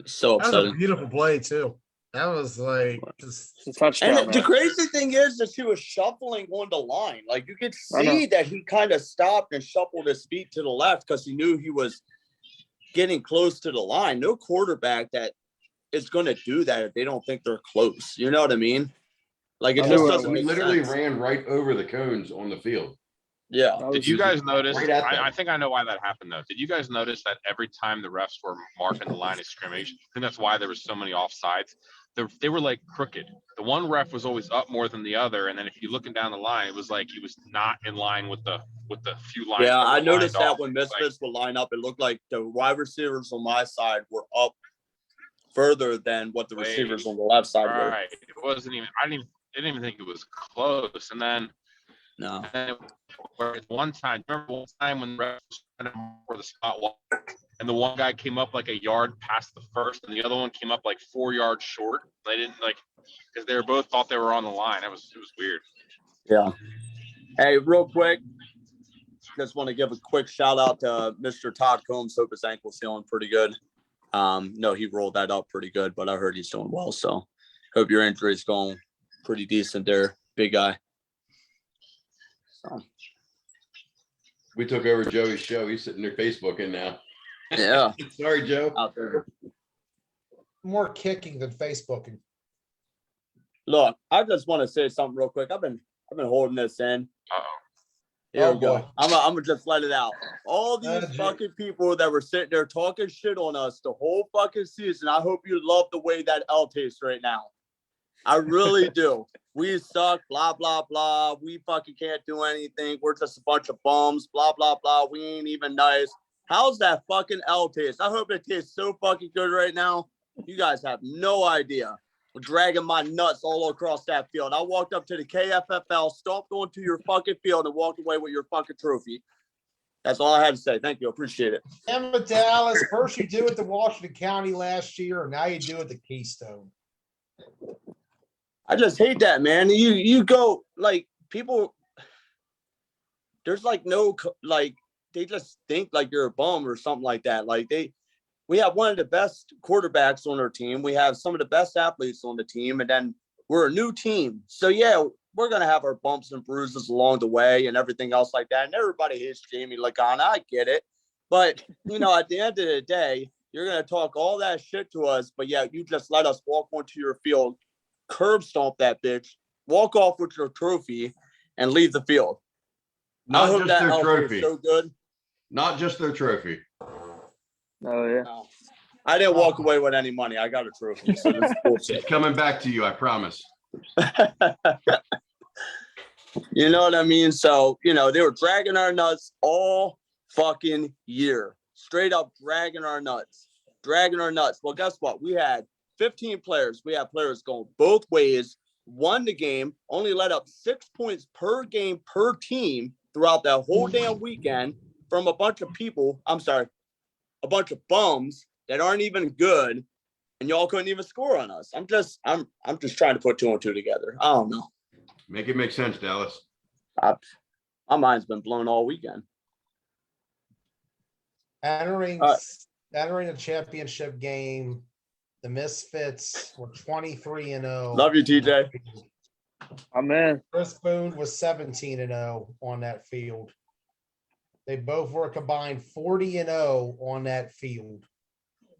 So That was a upsetting. beautiful play too. That was like just It's a touchdown. And the crazy thing is that he was shuffling on the line. Like, you could I know. see that he kind of stopped and shuffled his feet to the left because he knew he was getting close to the line. No quarterback that is going to do that if they don't think they're close. You know what I mean? Like, it I just know. doesn't We make literally sense. ran right over the cones on the field. Yeah. That Did was- you guys notice? Right at them. I think I know why that happened though. Did you guys notice that every time the refs were marking the line of scrimmage, I think that's why there was so many offsides. They were like crooked. The one ref was always up more than the other, and then if you're looking down the line, it was like he was not in line with the few lines. Yeah, that were I noticed lined that off. when It was like, Misfits would line up, it looked like the wide receivers on my side were up further than what the receivers on the left side were. right, it wasn't even. I didn't even think it was close. And then No. where one time, remember one time when the ref was trying to mark where the spot was, and the one guy came up like a yard past the first, and the other one came up like 4 yards short. They didn't because they both thought they were on the line. It was weird. Yeah. Hey, real quick, just want to give a quick shout out to Mr. Todd Combs. Hope his ankle's feeling pretty good. No, he rolled that up pretty good, but I heard he's doing well. So hope your injury's going pretty decent there, big guy. So, We took over Joey's show. He's sitting there Facebooking now. yeah, Sorry, Joe. out there. more kicking than Facebooking. Look, I just want to say something real quick. I've been holding this in. Uh-oh. Here Oh, we go. boy. I'm gonna just let it out. All these Gee. fucking people that were sitting there talking shit on us the whole fucking season. I hope you love the way that L tastes right now. I really do. We suck, blah, blah, blah. We fucking can't do anything. We're just a bunch of bums, blah, blah, blah. We ain't even nice. How's that fucking L taste? I hope it tastes so fucking good right now. You guys have no idea. I'm dragging my nuts all across that field. I walked up to the KFFL, stomped onto your fucking field, and walked away with your fucking trophy. That's all I had to say. Thank you. Appreciate it. Damn it, Dallas. First you do it to Washington County last year, and now you do it to Keystone. I just hate that, man. You go like people. There's like no like they just think like you're a bum or something like that. Like we have one of the best quarterbacks on our team. We have some of the best athletes on the team, and then we're a new team. So yeah, we're gonna have our bumps and bruises along the way and everything else like that. And everybody hates Jamie Lagana. I get it, but at the end of the day, you're gonna talk all that shit to us, but yeah, you just let us walk onto your field, curb stomp that bitch, walk off with your trophy, and leave the field. I Not hope just that their outfit is trophy. so good. Not just their trophy. Oh yeah. No. I didn't walk away with any money. I got a trophy. So this is bullshit. It's coming back to you, I promise. You know what I mean? So, they were dragging our nuts all fucking year. Straight up dragging our nuts. Well, guess what? We had 15 players. We had players going both ways, won the game, only let up 6 points per game per team throughout that whole damn weekend from a bunch of people. I'm sorry, a bunch of bums that aren't even good, and y'all couldn't even score on us. I'm just trying to put 2 and 2 together. I don't know. Make it make sense, Dallas. My mind's been blown all weekend. Entering All right. entering a championship game, the Misfits were 23-0. Love you, TJ. Oh man. Chris Boone was 17-0 on that field. They both were combined 40-0 on that field.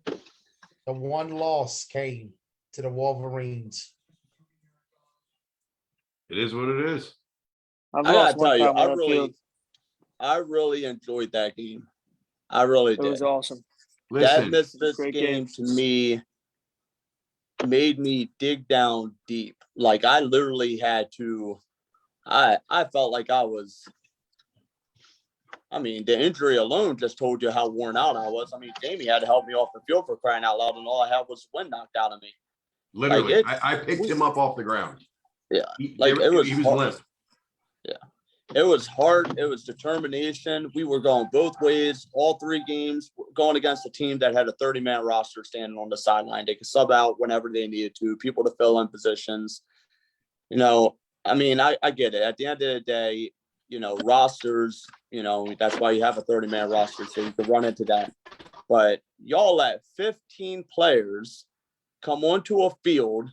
The one loss came to the Wolverines. It is what it is. I've I gotta lost one tell you, time on that field. I really enjoyed that game. I really It did. was awesome. That Listen, Misfits Great game game. to me made me dig down deep. Like I literally had to. I felt like I was I mean, the injury alone just told you how worn out I was. I mean, Jamie had to help me off the field for crying out loud, and all I had was the wind knocked out of me. Literally, Like, I picked him up off the ground. Yeah, He was was hard. limp. Yeah, it was hard. It was determination. We were going both ways, all 3 games, going against a team that had a 30-man roster standing on the sideline. They could sub out whenever they needed to, people to fill in positions. You know, I mean, I get it. At the end of the day, you know, rosters, you know, that's why you have a 30-man roster, so you can run into that. But y'all let 15 players come onto a field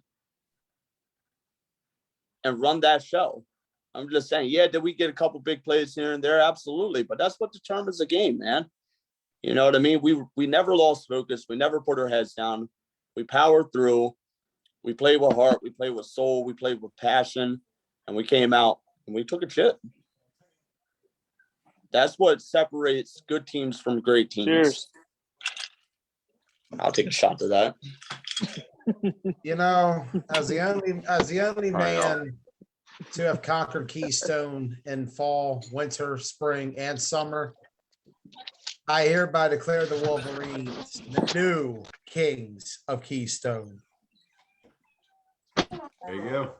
and run that show. I'm just saying, yeah, did we get a couple big plays here and there? Absolutely. But that's what determines the game, man. You know what I mean? We never lost focus. We never put our heads down. We powered through. We played with heart. We played with soul. We played with passion. And we came out and we took a chip. That's what separates good teams from great teams. Cheers. I'll take a shot to that. You know, as the only man to have conquered Keystone in fall, winter, spring, and summer, I hereby declare the Wolverines the new kings of Keystone. There you go.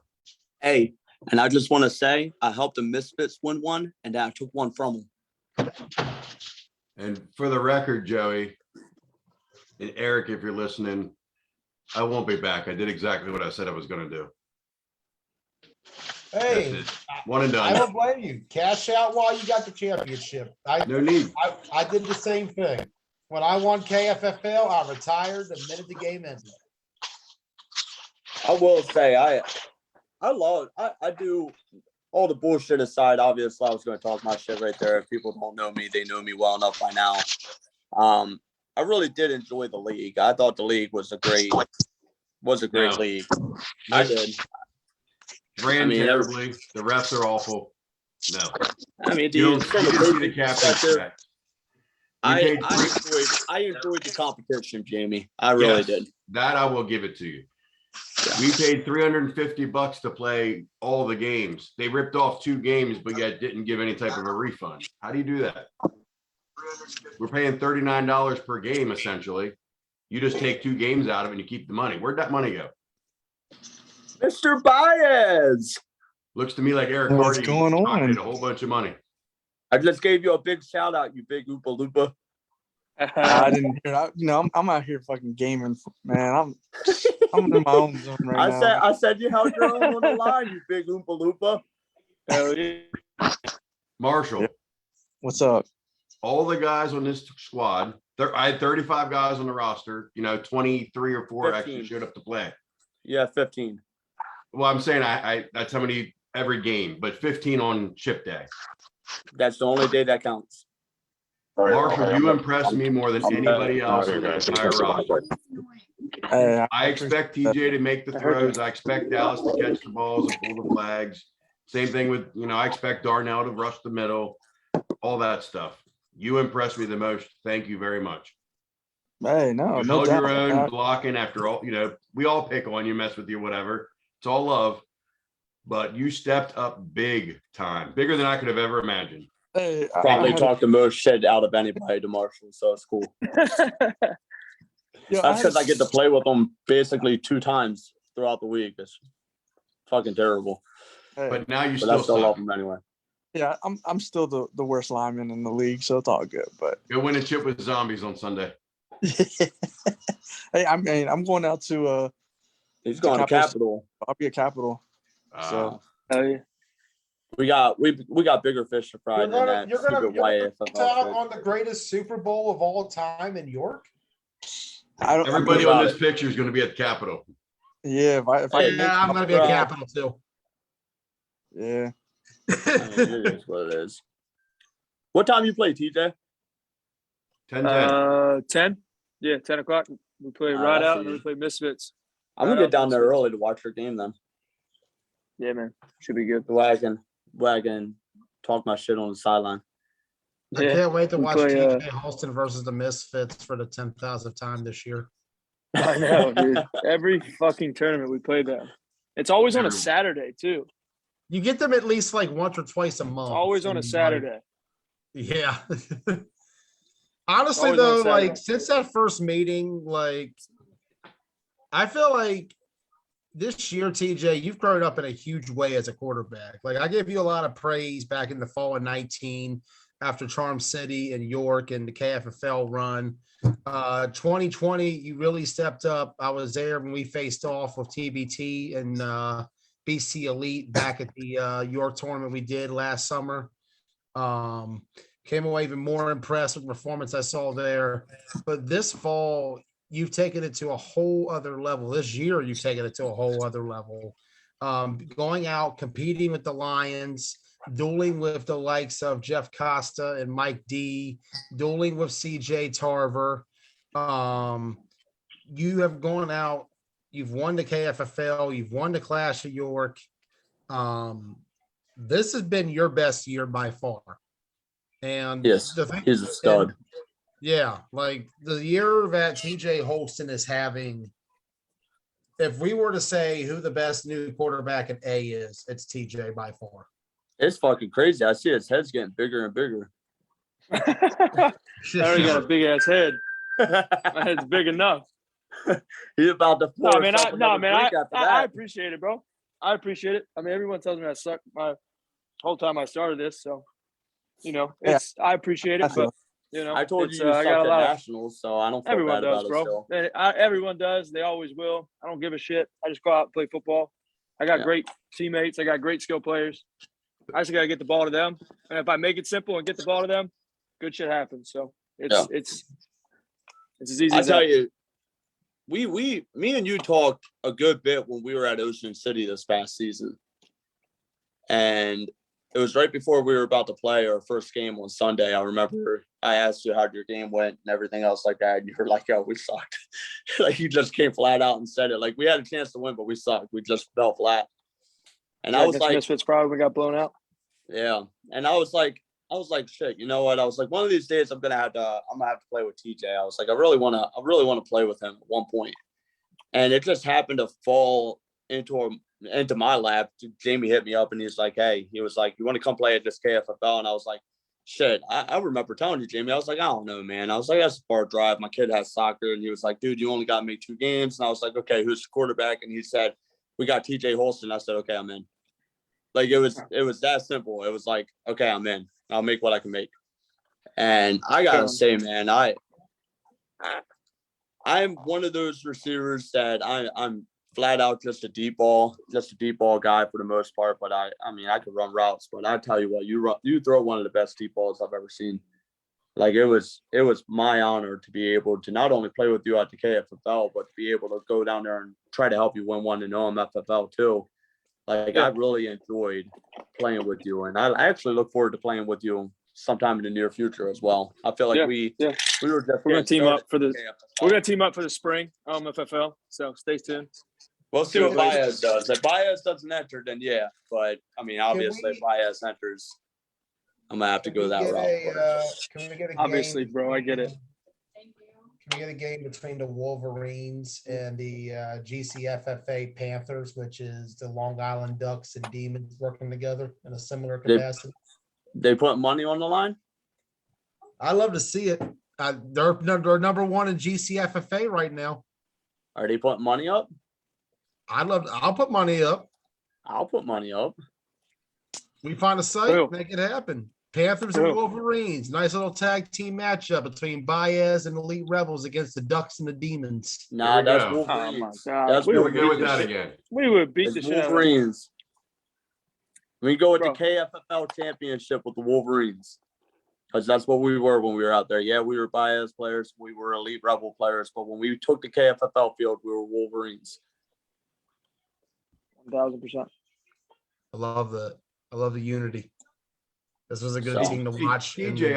Hey, and I just want to say I helped the Misfits win one, and I took one from them. And for the record, Joey and Eric, if you're listening, I won't be back. I did exactly what I said I was going to do. Hey, That's it. One and I done. don't blame you. Cash out while you got the championship. No need. I did the same thing. When I won KFFL, I retired the minute the game ended. I will say I do all the bullshit aside. Obviously, I was going to talk my shit right there. If people don't know me, they know me well enough by now. I really did enjoy the league. I thought the league was a great league. I did. Ran terribly. The refs are awful. No. I mean, You didn't see the captain. I enjoyed the competition, Jamie. I really did. That I will give it to you. Yeah. We paid $350 to play all the games. They ripped off 2 games, but yet didn't give any type of a refund. How do you do that? We're paying $39 per game, essentially. You just take 2 games out of it and you keep the money. Where'd that money go? Mr. Baez. Looks to me like Eric What's Hardy going on? pocketed a whole bunch of money. I just gave you a big shout out, you big Oopa Loopa. I didn't hear that. You know, I'm out here fucking gaming, man. I'm in my own zone right now. I said you held your own on the line, you big Oompa Loompa. Hell yeah. Marshall, What's up? all the guys on this squad, I had 35 guys on the roster, you know, 23 or 4 actually 15. showed up to play. Yeah, 15. Well, I'm saying I that's how many every game, but 15 on chip day. That's the only day that counts. Marshall, you impressed me more than anybody else on the entire roster. Hey, I expect TJ to make the throws. I expect Dallas to catch the balls and pull the flags. Same thing with, you know, I expect Darnell to rush the middle, all that stuff. You impressed me the most. Thank you very much. Hey, no, You no held doubt. your own blocking after all, you know, we all pick on you, mess with you, whatever. It's all love. But you stepped up big time, bigger than I could have ever imagined. Hey, Probably talked the most shit out of anybody to Marshall, so it's cool. That's because I get to play with them basically 2 times throughout the week. It's fucking terrible. But now you But I still still love suck. them anyway. Yeah, I'm still the worst lineman in the league, so it's all good. But Go win a chip with zombies on Sunday. hey, I mean, I'm going out to He's going to Capital. I'll be a Capital. So Hell yeah. We got bigger fish to fry You're than gonna that miss stupid out YFL. on the greatest Super Bowl of all time in York. I don't. everybody about on this it. picture is going to be at the Capitol. Yeah, if I can make, I'm gonna be a Capital too. yeah. I mean, it is what it is. What time you play, TJ? 10-10. 10? Yeah, 10 o'clock. We play Ah, Ride that's Out and then we easy. play Misfits. I'm gonna get down there early to watch your game then. Yeah, man. Should be good. The way I can talk my shit on the sideline. I Yeah. can't wait to we watch play, TJ Holston versus the Misfits for the 10,000th time this year. I know, dude. Every fucking tournament we play them. It's always on a Every- Saturday, too. You get them at least like once or twice a month. It's always on a and, like, Saturday. Yeah. Honestly, Always on though, Saturday. like since that first meeting, like I feel like this year, TJ, you've grown up in a huge way as a quarterback. Like I gave you a lot of praise back in the fall of 19 after Charm City and York and the KFFL run. 2020, you really stepped up. I was there when we faced off with TBT and BC Elite back at the York tournament we did last summer. Came away even more impressed with the performance I saw there. But this fall, you've taken it to a whole other level. This year, you've taken it to a whole other level. Going out, competing with the Lions, dueling with the likes of Jeff Costa and Mike D, dueling with CJ Tarver. You have gone out, you've won the KFFL, you've won the Clash of York. This has been your best year by far. And Yes, the thing, he's a stud. yeah, like the year that TJ Holston is having, if we were to say who the best new quarterback at A is, it's TJ by far. It's fucking crazy. I see his head's getting bigger and bigger. I already got a big ass head. My head's big enough. He's about to No, pour man, himself another drink after I that. appreciate it, bro. I appreciate it. I mean, everyone tells me I suck my whole time I started this, so it's I appreciate it, but I told it's, you you I sucked got a at lot of nationals, so I don't feel everyone bad does, about bro. it still. Everyone does. They always will. I don't give a shit. I just go out and play football. I got great teammates. I got great skill players. I just gotta get the ball to them, and if I make it simple and get the ball to them, good shit happens. So it's as easy I as tell that. you, me and you talked a good bit when we were at Ocean City this past season, and it was right before we were about to play our first game on Sunday. I remember I asked you how your game went and everything else like that, and you were like, "Yo, we sucked." Like you just came flat out and said it. Like we had a chance to win, but we sucked. We just fell flat. And I was like, Misfits probably we got blown out. yeah. And I was like, shit, you know what? I was like, one of these days I'm gonna have to play with TJ. I was like, I really want to play with him at one point. And it just happened to fall into my lap. Jamie hit me up and he's like, hey, he was like, you want to come play at this KFFL? And I was like, shit, I remember telling you, Jamie. I was like, I don't know, man. I was like, that's a far drive. My kid has soccer. And he was like, dude, you only got to make 2 games. And I was like, okay, who's the quarterback? And he said, we got TJ Holston. I said, okay, I'm in. Like it was that simple. It was like, okay, I'm in. I'll make what I can make. And I gotta say, man, I'm one of those receivers that I'm flat out just a deep ball guy for the most part. But I mean, I could run routes, but I tell you what, you throw one of the best deep balls I've ever seen. Like it was my honor to be able to not only play with you at the KFFL, but to be able to go down there and try to help you win one in OMFFL too. Like I really enjoyed playing with you, and I actually look forward to playing with you sometime in the near future as well. I feel like we're gonna team up for the we're gonna team up for the spring FFL. So stay tuned. We'll see what Baez does. If Baez doesn't enter, then yeah. But I mean, obviously, if Baez enters, I'm gonna have to go that route. Can we get a obviously, game? bro? I get it. Can we get a game between the Wolverines and the GCFFA Panthers, which is the Long Island Ducks and Demons working together in a similar capacity? They put money on the line? I love to see it. They're number 1 in GCFFA right now. Are they putting money up? I'll put money up. I'll put money up. We find a site, make it happen. Panthers and Wolverines. Nice little tag team matchup between Baez and Elite Rebels against the Ducks and the Demons. Nah, that's go. Wolverines. Oh my God. That's We would Wolverines. go with that again. We would beat the It's shit out of them. Wolverines. We go with Bro. the KFFL championship with the Wolverines. Because that's what we were when we were out there. Yeah, we were Baez players. We were Elite Rebel players. But when we took the KFFL field, we were Wolverines. 1,000%. I love that. I love the unity. This was a good So, team to watch. and TJ,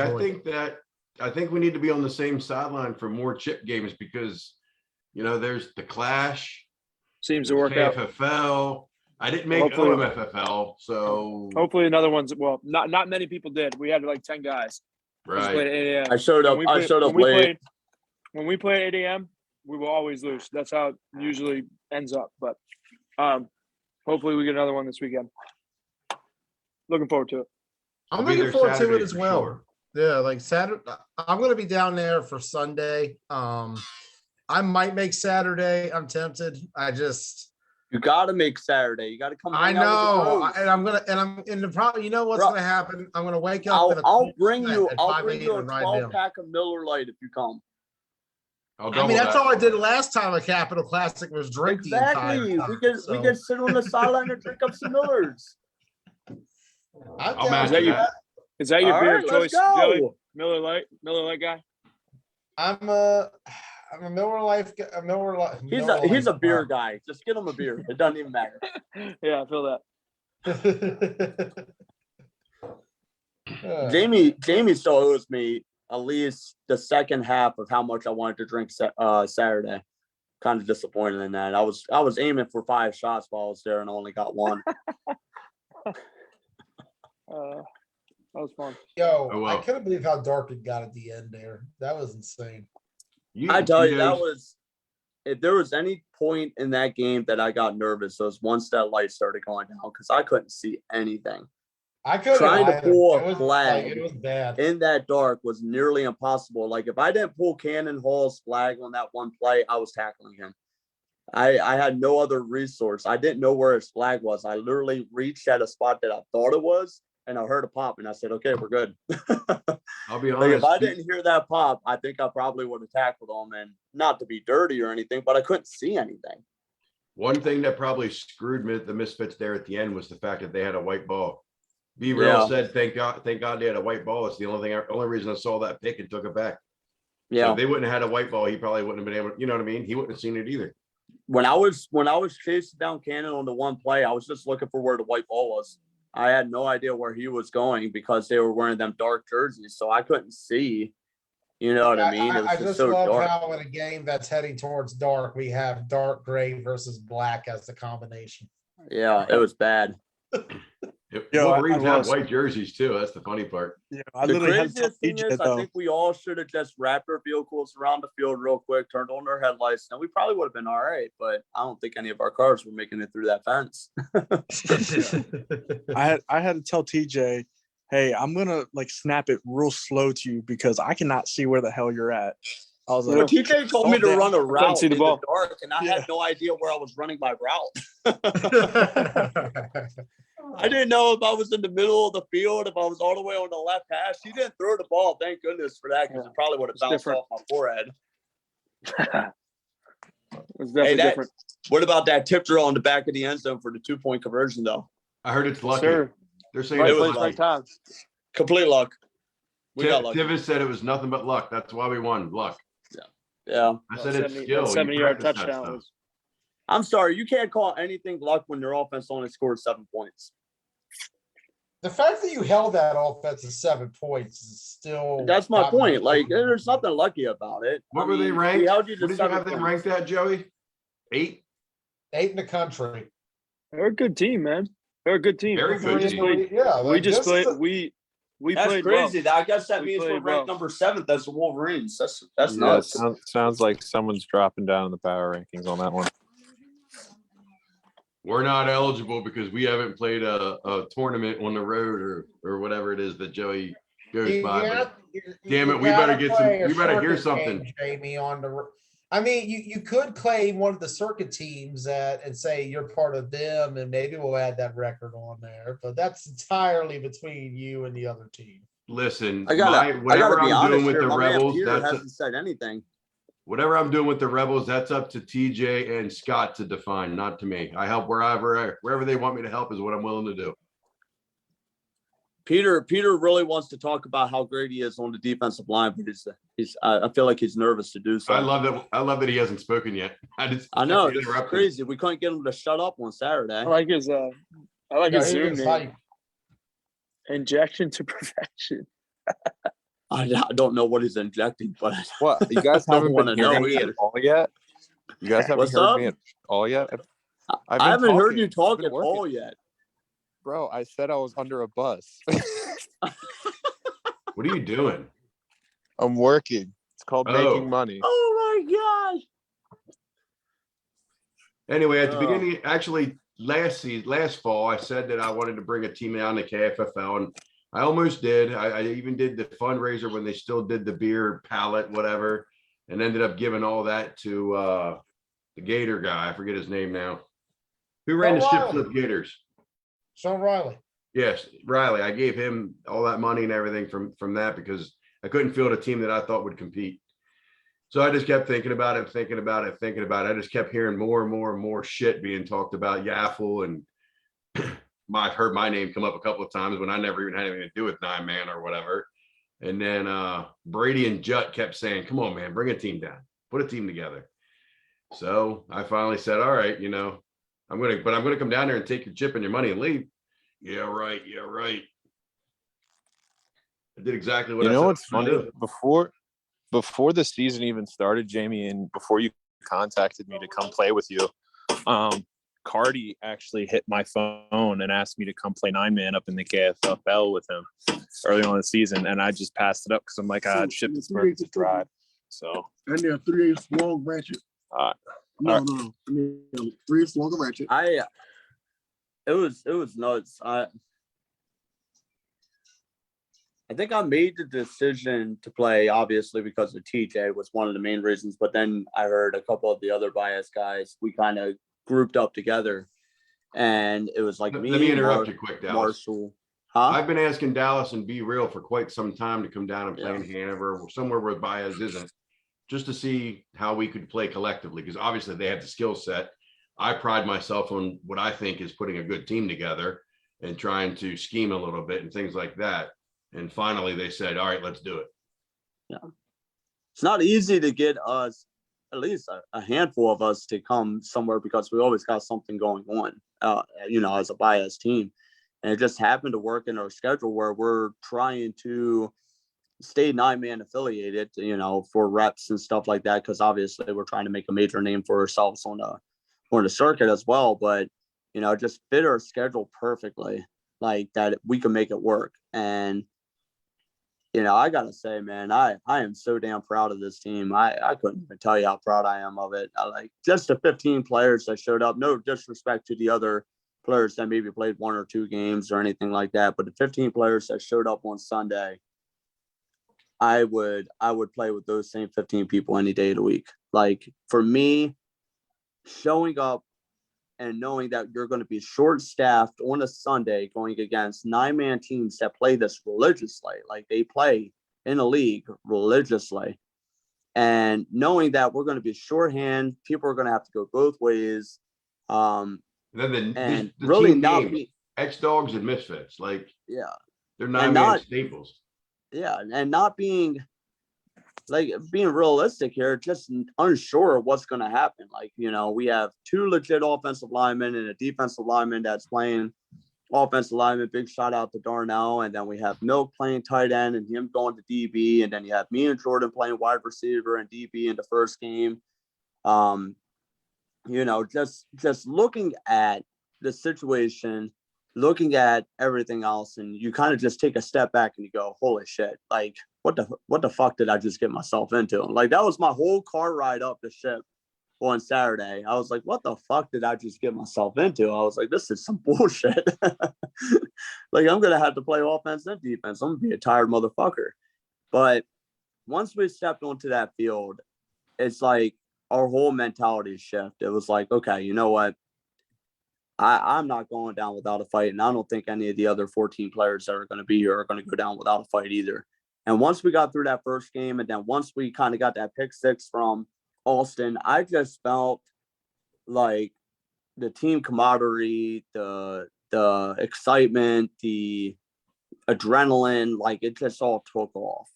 enjoy. I think we need to be on the same sideline for more chip games because, there's the Clash. Seems to work out. KFFL. I didn't make Hopefully- OMFFL, so Hopefully another one's well. Not many people did. We had like 10 guys. We just played right. at 8 a.m. I showed up. When I showed up late. When we play at 8 a.m., we will always lose. That's how it usually ends up. But hopefully we get another one this weekend. Looking forward to it. I'm I'll be looking there forward to Saturday it as for well. sure. Yeah, like Saturday. I'm gonna be down there for Sunday. I might make Saturday. I'm tempted. You got to make Saturday. You got to come. I hang out with the know, bros. and I'm gonna, and I'm in the problem. You know what's Bro, gonna happen? I'm gonna wake up. in a I'll cold bring sweat you. at I'll 5 bring you a and ride 12 down. pack of Miller Lite if you come. I'll I double mean, that's that. all I did last time a Capital Classic was drink the entire Exactly. time. We can sit on the sideline and drink up some Millers. I'm I'll down match for that. that. Is that your All beer right, of let's choice, Joey? go. Miller Lite guy. I'm a Miller Life. A Miller Life. He's a beer guy. Just get him a beer. It doesn't even matter. Yeah, I feel that. Jamie still owes me at least the second half of how much I wanted to drink Saturday. Kind of disappointed in that. I was aiming for 5 shots while I was there and I only got 1. That was fun. Yo, Oh, well. I couldn't believe how dark it got at the end there. That was insane. I tell you, that was, if there was any point in that game that I got nervous, those once that light started going down, because I couldn't see anything. I couldn't Trying to either. pull It a was flag like, it was bad. in that dark was nearly impossible. Like if I didn't pull Cannon Hall's flag on that one play, I was tackling him. I had no other resource. I didn't know where his flag was. I literally reached at a spot that I thought it was, and I heard a pop, and I said, "Okay, we're good." I'll be Like honest. if I didn't hear that pop, I think I probably would have tackled him, and not to be dirty or anything, but I couldn't see anything. One thing that probably screwed the Misfits there at the end was the fact that they had a white ball. B-Real Yeah. said, thank God they had a white ball. It's the only reason I saw that pick and took it back. So Yeah. if they wouldn't have had a white ball, he probably wouldn't have been able, you know what I mean? He wouldn't have seen it either. When I was chasing down Cannon on the one play, I was just looking for where the white ball was. I had no idea where he was going because they were wearing them dark jerseys, so I couldn't see. You know what I mean? It was I just just so love dark. how in a game that's heading towards dark, we have dark gray versus black as the combination. Yeah, it was bad. Yo, Wolverines I have was- white jerseys too. That's the funny part. Yeah, I The literally had to tell craziest thing TJ is, I though. think we all should have just wrapped our vehicles around the field real quick, turned on our headlights, and we probably would have been all right. But I don't think any of our cars were making it through that fence. I had to tell TJ, hey, I'm gonna like snap it real slow to you because I cannot see where the hell you're at. I was Well, like, TJ told me to run a route see the in ball. the dark, and I Yeah. had no idea where I was running my route. I didn't know if I was in the middle of the field, if I was all the way on the left hash. He didn't throw the ball. Thank goodness for that, because it probably would have It's bounced different. off my forehead. It's definitely Hey, different. What about that tip drill on the back of the end zone for the 2-point conversion, though? I heard it's lucky. Sure. They're saying Right It it's was place, lucky. right time. Complete luck. We got lucky. Tivis said it was nothing but luck. That's why we won. Luck. Yeah. I said it's 70 skill. that You 70-yard practice that touchdown stuff. was. I'm sorry. You can't call anything luck when your offense only scored 7 points. The fact that you held that offense to 7 points is still. That's my not point. much. Like, there's nothing lucky about it. What were they We ranked? held you to What did you 7 have them points. ranked at, Joey? 8? 8 in the country. They're a good team, man. They're a good team. Very good We just team. played. Yeah, We like, just this is played. a- We That's played crazy. well. I guess that We means we're played ranked well. number 7th as the Wolverines. That's Yeah, nuts. sounds like someone's dropping down in the power rankings on that one. We're not eligible because we haven't played a tournament on the road or whatever it is that Joey goes by. But damn it, we better get some. We better hear something. Jamie, on the. I mean, you could claim one of the circuit teams and say you're part of them, and maybe we'll add that record on there. But that's entirely between you and the other team. Listen, I gotta whatever be I'm honest doing with here. the My man Rebels, Peter that's hasn't said anything. whatever I'm doing with the Rebels. That's up to TJ and Scott to define, not to me. I help wherever they want me to help is what I'm willing to do. Peter really wants to talk about how great he is on the defensive line, but I feel like he's nervous to do so. I love that he hasn't spoken yet. I know, kept this is interrupting. crazy. We couldn't get him to shut up on Saturday. I like his. I like Yeah, his he Zoom is name. hype. Injection to perfection. I don't know what he's injecting, but What? You guys I haven't wanna been hearing know me either. at all yet? You guys haven't What's heard up? me at all yet? I've I been haven't heard talking. you I've talk been at working. all yet. Bro, I said I was under a bus. What are you doing? I'm working. It's called Oh. making money. Oh my gosh. Anyway, at the Oh. beginning, actually last fall, I said that I wanted to bring a team down to KFFL, and I almost did. I even did the fundraiser when they still did the beer pallet, whatever, and ended up giving all that to the Gator guy. I forget his name now. Who ran the Oh, ship Riley. flip Gators? Sean Riley. Yes, Riley. I gave him all that money and everything from that because I couldn't field a team that I thought would compete. So I just kept thinking about it, thinking about it, thinking about it. I just kept hearing more and more and more shit being talked about Yaffle, and I've heard my name come up a couple of times when I never even had anything to do with 9-man or whatever. And then Brady and Jutt kept saying, "Come on, man, bring a team down, put a team together." So I finally said, "All right, I'm gonna come down there and take your chip and your money and leave." Yeah, right. Yeah, right. I did exactly what You I know said what's I was gonna funny? Before the season even started, Jamie, and before you contacted me to come play with you, Cardi actually hit my phone and asked me to come play 9-man up in the KFL with him early on in the season, and I just passed it up because I'm like, shit, it's worth the drive. So And there are 3/8 long ratchet. No. I mean, 3/8 long ratchet. It was nuts. I think I made the decision to play, obviously, because of TJ was one of the main reasons. But then I heard a couple of the other bias guys. We kind of grouped up together, and it was like Let me. me interrupt you quick, Dallas. Marshall. Huh? I've been asking Dallas and Be Real for quite some time to come down and play in Hanover or somewhere where Baez isn't, just to see how we could play collectively. Because obviously they have the skill set. I pride myself on what I think is putting a good team together and trying to scheme a little bit and things like that. And finally they said, "All right, let's do it." Yeah. It's not easy to get us, at least a handful of us, to come somewhere because we always got something going on, as a bias team. And it just happened to work in our schedule where we're trying to stay 9-man affiliated, for reps and stuff like that. Cause obviously we're trying to make a major name for ourselves on the circuit as well. But, just fit our schedule perfectly, like that we can make it work. And, I gotta say, man, I am so damn proud of this team. I couldn't even tell you how proud I am of it. I like just the 15 players that showed up. No disrespect to the other players that maybe played 1 or 2 games or anything like that, but the 15 players that showed up on Sunday, I would play with those same 15 people any day of the week. Like for me, showing up and knowing that you're going to be short-staffed on a Sunday going against 9-man teams that play this religiously, like they play in a league religiously, and knowing that we're going to be shorthand, people are going to have to go both ways. And then And the really team not games, be, X-Dogs and Misfits, like they're and 9-man staples. and not being realistic here, just unsure of what's going to happen. Like, we have 2 legit offensive linemen and a defensive lineman that's playing offensive lineman. Big shout out to Darnell. And then we have Milk playing tight end and him going to DB. And then you have me and Jordan playing wide receiver and DB in the first game. Just looking at the situation, looking at everything else, and you kind of just take a step back and you go, holy shit, like what the fuck did I just get myself into? Like that was my whole car ride up the ship on Saturday. I was like, what the fuck did I just get myself into? I was like, this is some bullshit. Like I'm gonna have to play offense and defense. I'm gonna be a tired motherfucker. But once we stepped onto that field, it's like our whole mentality shift. It was like, okay, you know what? I'm not going down without a fight, and I don't think any of the other 14 players that are going to be here are going to go down without a fight either. And once we got through that first game, and then once we kind of got that pick 6 from Holston, I just felt like the team camaraderie, the excitement, the adrenaline, like it just all took off.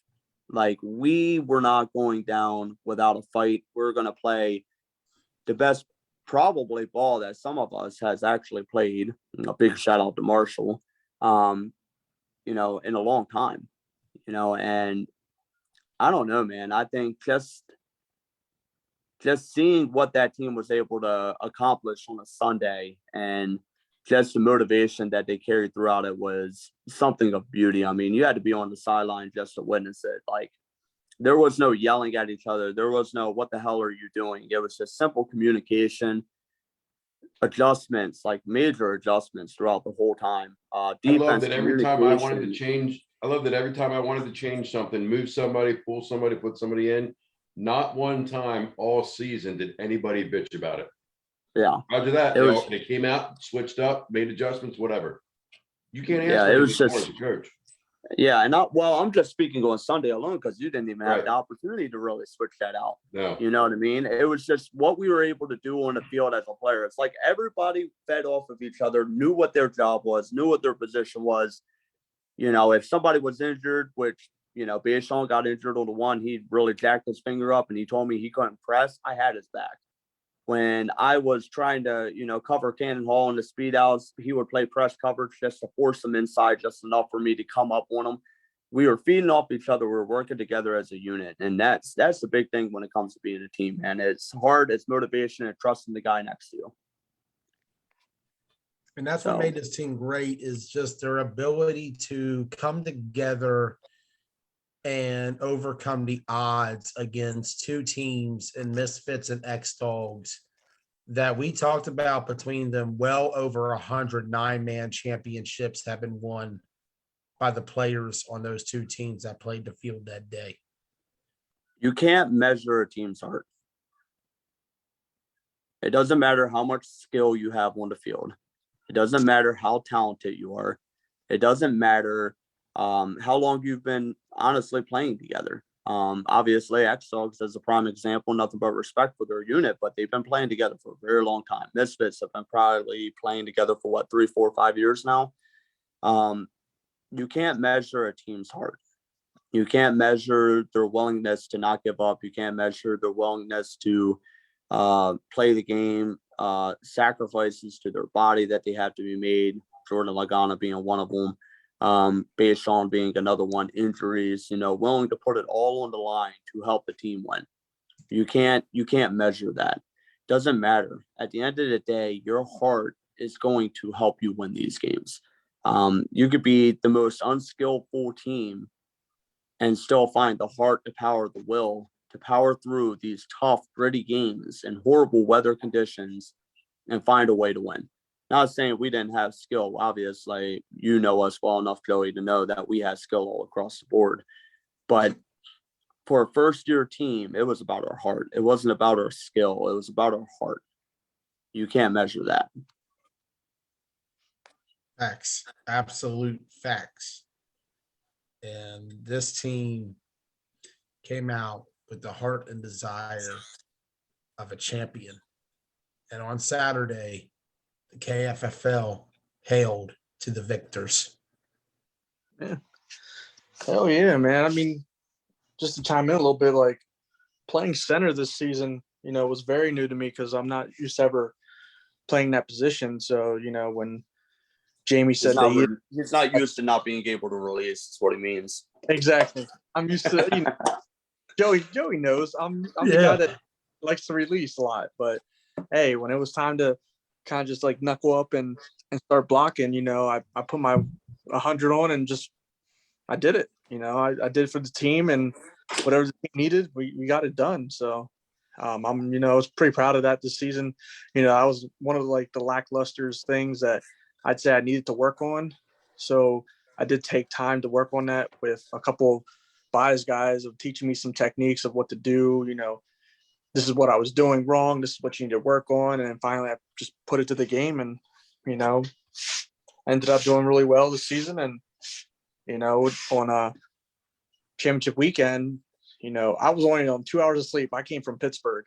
Like we were not going down without a fight. We're going to play the best probably ball that some of us has actually played. A big shout out to Marcial, in a long time, and I don't know, man. I think just seeing what that team was able to accomplish on a Sunday and just the motivation that they carried throughout it was something of beauty. I mean, you had to be on the sideline just to witness it. Like there was no yelling at each other. There was no, what the hell are you doing? It was just simple communication. adjustments, like major adjustments throughout the whole time. I Defense, love that every time I wanted to communication. change, I love that every time I wanted to change something, move somebody, pull somebody, put somebody in, not one time all season did anybody bitch about it. Yeah. Roger that. It was, They came out, switched up, made adjustments, whatever. You can't Yeah, ask it for was anything more just- as a coach. yeah. And I'm just speaking on Sunday alone because you didn't even have Right. the opportunity to really switch that out. No. You know what I mean? It was just what we were able to do on the field as a player. It's like everybody fed off of each other, knew what their job was, knew what their position was. You know, if somebody was injured, which, you know, Keystone got injured on the one, he really jacked his finger up and he told me he couldn't press, I had his back. When I was trying to, you know, cover Cannon Hall in the speed outs, he would play press coverage just to force them inside just enough for me to come up on them. We were feeding off each other. We were working together as a unit. And that's the big thing when it comes to being a team, man. It's hard, it's motivation and trusting the guy next to you. And that's what made this team great, is just their ability to come together and overcome the odds against two teams in Misfits and X-Dogs that we talked about. Between them, well over 100 9-man championships have been won by the players on those two teams that played the field that day. You can't measure a team's heart. It doesn't matter how much skill you have on the field. It doesn't matter how talented you are. It doesn't matter how long you've been honestly playing together. Obviously, X-Dogs is a prime example, nothing but respect for their unit, but they've been playing together for a very long time. Misfits have been probably playing together for what, 3, 4, 5 years now. You can't measure a team's heart. You can't measure their willingness to not give up. You can't measure their willingness to play the game, sacrifices to their body that they have to be made. Jordan Lagana being one of them. Keystone being another one, injuries, you know, willing to put it all on the line to help the team win. You can't measure that. Doesn't matter. At the end of the day, your heart is going to help you win these games. You could be the most unskillful team and still find the heart, the power, the will to power through these tough, gritty games and horrible weather conditions and find a way to win. Not saying we didn't have skill. Obviously, you know us well enough, Joey, to know that we had skill all across the board. But for a first-year team, it was about our heart. It wasn't about our skill. It was about our heart. You can't measure that. Facts, absolute facts. And this team came out with the heart and desire of a champion. And on Saturday, the KFFL hailed to the victors. Yeah. Hell yeah, man. I mean, just to chime in a little bit, like playing center this season, you know, was very new to me because I'm not used to ever playing that position. So, you know, when Jamie said he's not used to not being able to release, is what he means. Exactly. I'm used to, you know, Joey knows I'm the guy that likes to release a lot. But hey, when it was time to kind of just like knuckle up and start blocking, you know, I put my 100 on and just I did it. You know, I did it for the team, and whatever the team needed, we got it done. So I'm, you know, I was pretty proud of that this season. You know, I was one of like the lackluster things that I'd say I needed to work on. So I did take time to work on that with a couple Baez guys of teaching me some techniques of what to do. You know, this is what I was doing wrong. This is what you need to work on. And finally I just put it to the game, and, you know, ended up doing really well this season. And, you know, on a championship weekend, you know, I was only on 2 hours of sleep. I came from Pittsburgh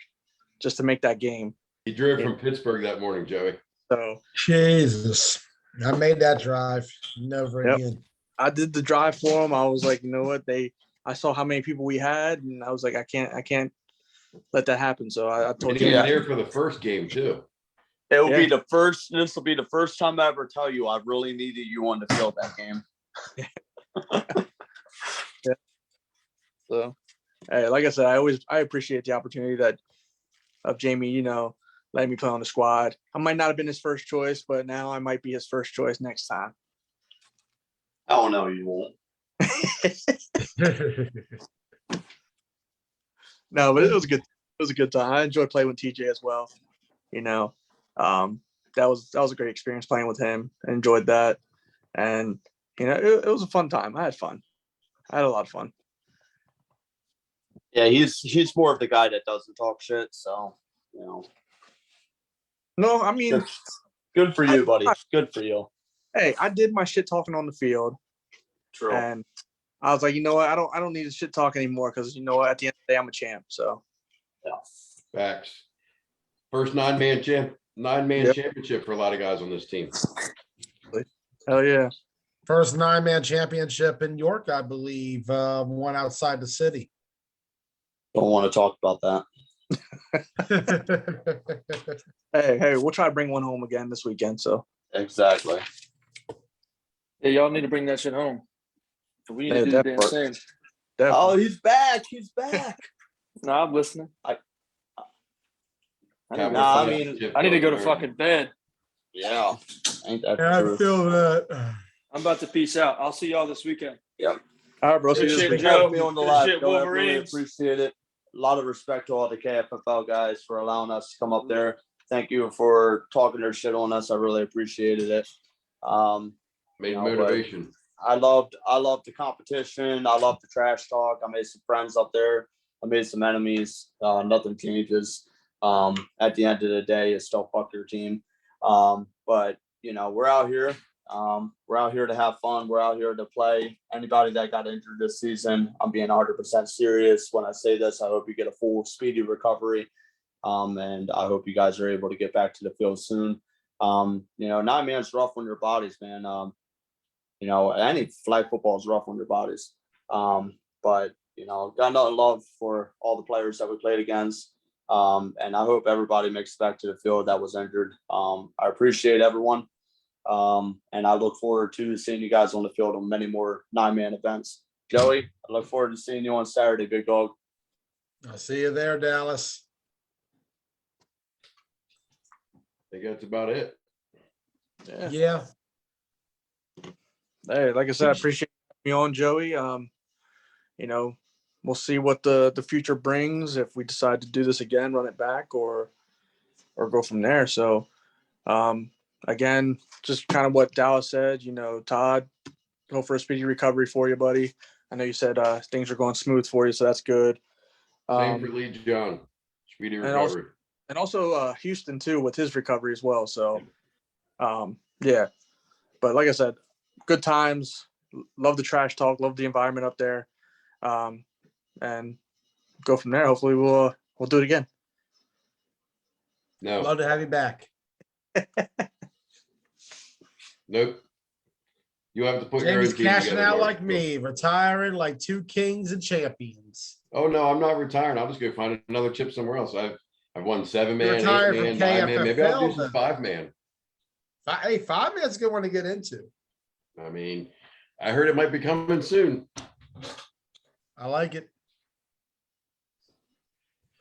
just to make that game. He drove from Pittsburgh that morning, Joey. So Jesus, I made that drive. Never again. I did the drive for them. I was like, you know what? I saw how many people we had, and I was like, I can't let that happen. So I told you. He was there for the first game too. It will be the first. This will be the first time I ever tell you I really needed you on the field that game. Yeah. So, hey, like I said, I appreciate the opportunity of Jamie, you know, letting me play on the squad. I might not have been his first choice, but now I might be his first choice next time. Oh no, you won't. No, but it was a good time. I enjoyed playing with TJ as well. You know, that was a great experience playing with him. I enjoyed that, and it was a fun time. I had fun. I had a lot of fun. Yeah, he's more of the guy that doesn't talk shit. So No, I mean, good for you, buddy. Good for you. Hey, I did my shit talking on the field, True. and I was like, you know what, I don't need to shit talk anymore because at the end of the day, I'm a champ. So Yeah. Facts. First nine-man championship for a lot of guys on this team. Hell yeah. First 9-man championship in York, I believe, one outside the city. Don't want to talk about that. Hey, we'll try to bring one home again this weekend. So Exactly. Yeah, y'all need to bring that shit home. We need to do the damn same. Oh, he's back. He's back. No, I'm listening. I mean, I need to go to fucking bed. Yeah. Ain't that I true? feel that. I'm about to peace out. I'll see y'all this weekend. Yep. all right, bro. Good See you shit, this Joe. weekend. Me on the Good live. shit, Joe, I really Wolverines. appreciate it. A lot of respect to all the KFFL guys for allowing us to come up there. Thank you for talking their shit on us. I really appreciated it. Made motivation. I loved the competition. I loved the trash talk. I made some friends up there. I made some enemies. Nothing changes. At the end of the day, it's still fuck your team. But we're out here. We're out here to have fun. We're out here to play. Anybody that got injured this season, I'm being 100% serious when I say this. I hope you get a full, speedy recovery. And I hope you guys are able to get back to the field soon. 9-man's rough on your bodies, man. Any flag football is rough on your bodies. But got nothing love for all the players that we played against. And I hope everybody makes it back to the field that was injured. I appreciate everyone. And I look forward to seeing you guys on the field on many more 9-man events. Joey, I look forward to seeing you on Saturday, big dog. I'll see you there, Dallas. I think that's about it. Yeah. Hey, like I said, I appreciate you on, Joey. We'll see what the future brings if we decide to do this again, run it back, or go from there. So, again, just kind of what Dallas said. Todd, go for a speedy recovery for you, buddy. I know you said things are going smooth for you, so that's good. Same for Lee John. Speedy recovery. And also Houston too with his recovery as well. So, yeah. But like I said, good times. Love the trash talk. Love the environment up there. And go from there. Hopefully we'll do it again. No. Love to have you back. Nope. You have to put your own Jamie's team cashing together, out Mark. like me, retiring like 2 kings and champions. Oh no, I'm not retiring. I'll just go find another chip somewhere else. I've won 7-man, retired from 8-man, 9-man. Maybe I'll do KFFL some then. 5-man. Hey, 5-man's a good one to get into. I mean, I heard it might be coming soon. I like it.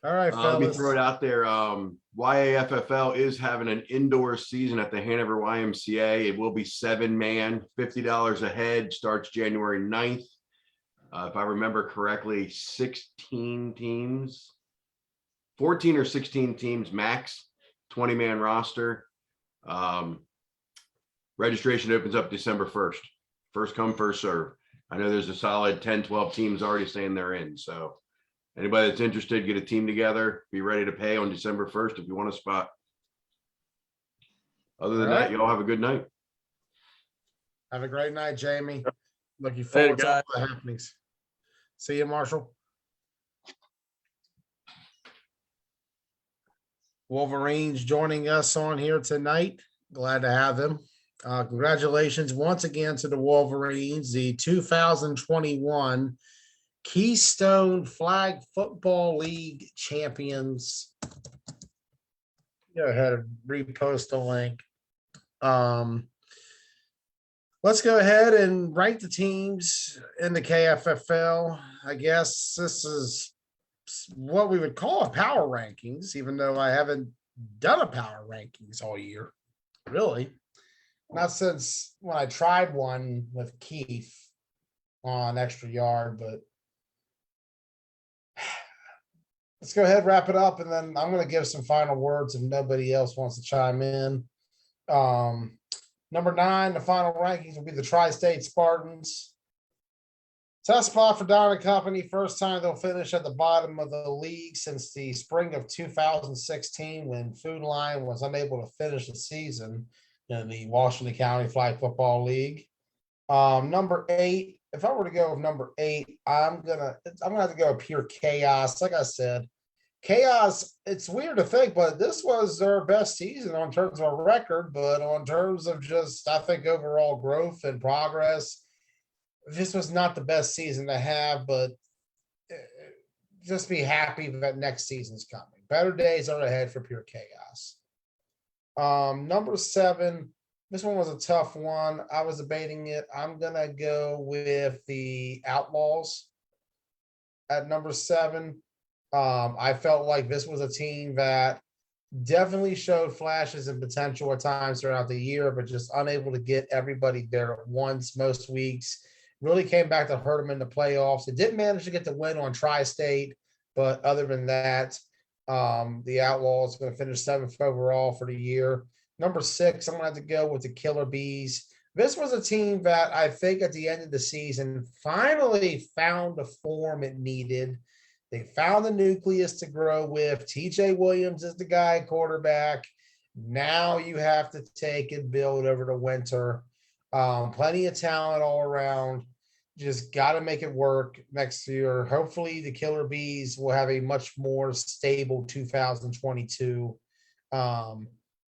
All right, Let me fellas. throw it out there. YAFFL is having an indoor season at the Hanover YMCA. It will be 7-man, $50 a head, starts January 9th. If I remember correctly, 16 teams, 14 or 16 teams max, 20-man roster. Registration opens up December 1st. First come, first serve. I know there's a solid 10, 12 teams already saying they're in. So anybody that's interested, get a team together, be ready to pay on December 1st if you want a spot. Other than that, y'all have a good night. Have a great night, Jamie. Looking forward to all the happenings. See you, Marshall. Wolverines joining us on here tonight. Glad to have them. Congratulations once again to the Wolverines, the 2021 Keystone Flag Football League champions. Go ahead and repost the link. Let's go ahead and rank the teams in the KFFL. I guess this is what we would call a power rankings, even though I haven't done a power rankings all year, really. Not since when I tried one with Keith on Extra Yard, but let's go ahead, wrap it up, and then I'm going to give some final words if nobody else wants to chime in. Number 9, the final rankings will be the Tri-State Spartans. Tough spot for Don and Company. First time they'll finish at the bottom of the league since the spring of 2016 when Food Line was unable to finish the season in the Washington County Flag Football League. Number 8, if I were to go with number 8, I'm gonna have to go pure chaos. Like I said, chaos, it's weird to think, but this was their best season on terms of a record, but on terms of just, I think, overall growth and progress, this was not the best season to have, but just be happy that next season's coming. Better days are ahead for pure chaos. Number 7, this one was a tough one. I was debating it. I'm going to go with the Outlaws at number 7. I felt like this was a team that definitely showed flashes and potential at times throughout the year, but just unable to get everybody there at once most weeks. Really came back to hurt them in the playoffs. It didn't manage to get the win on Tri-State, but other than that, the Outlaws are going to finish 7th overall for the year. Number 6, I'm going to have to go with the Killer Bees. This was a team that I think at the end of the season finally found the form it needed. They found the nucleus to grow with. TJ Williams is the guy quarterback. Now you have to take and build over the winter. Plenty of talent all around. Just got to make it work next year. Hopefully the Killer Bees will have a much more stable 2022.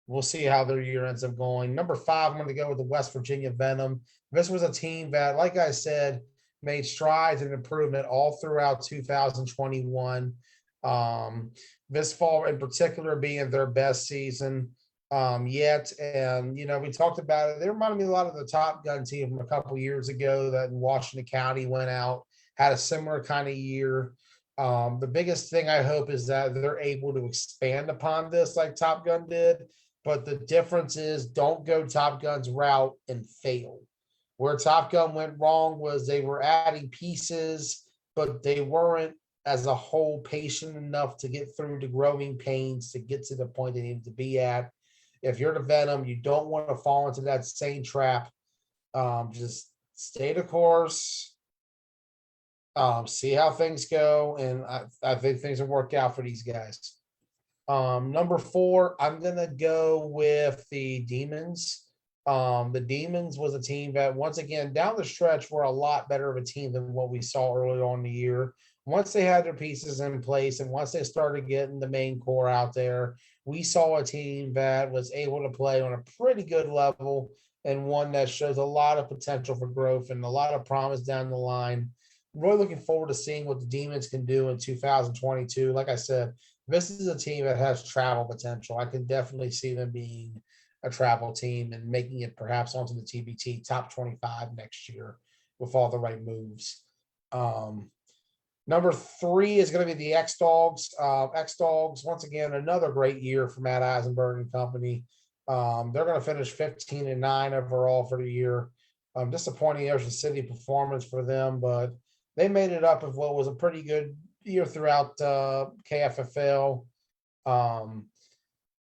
We'll see how their year ends up going. Number 5, I'm going to go with the West Virginia Venom. This was a team that, like I said, made strides and improvement all throughout 2021. This fall in particular being their best season yet. And, we talked about it. They reminded me a lot of the Top Gun team from a couple years ago that in Washington County went out, had a similar kind of year. The biggest thing I hope is that they're able to expand upon this like Top Gun did. But the difference is don't go Top Gun's route and fail. Where Top Gun went wrong was they were adding pieces, but they weren't as a whole patient enough to get through the growing pains to get to the point they needed to be at. If you're the Venom, you don't want to fall into that same trap. Just stay the course, see how things go, and I think things will work out for these guys. Number 4, I'm going to go with the Demons. The Demons was a team that, once again, down the stretch, were a lot better of a team than what we saw early on in the year. Once they had their pieces in place and once they started getting the main core out there, we saw a team that was able to play on a pretty good level and one that shows a lot of potential for growth and a lot of promise down the line. Really looking forward to seeing what the Demons can do in 2022. Like I said, this is a team that has travel potential. I can definitely see them being a travel team and making it perhaps onto the TBT top 25 next year with all the right moves. Number 3 is going to be the X-Dogs. X-Dogs, once again, another great year for Matt Eisenberg and company. They're going to finish 15-9 overall for the year. Disappointing Ocean City performance for them, but they made it up of what was a pretty good year throughout KFFL.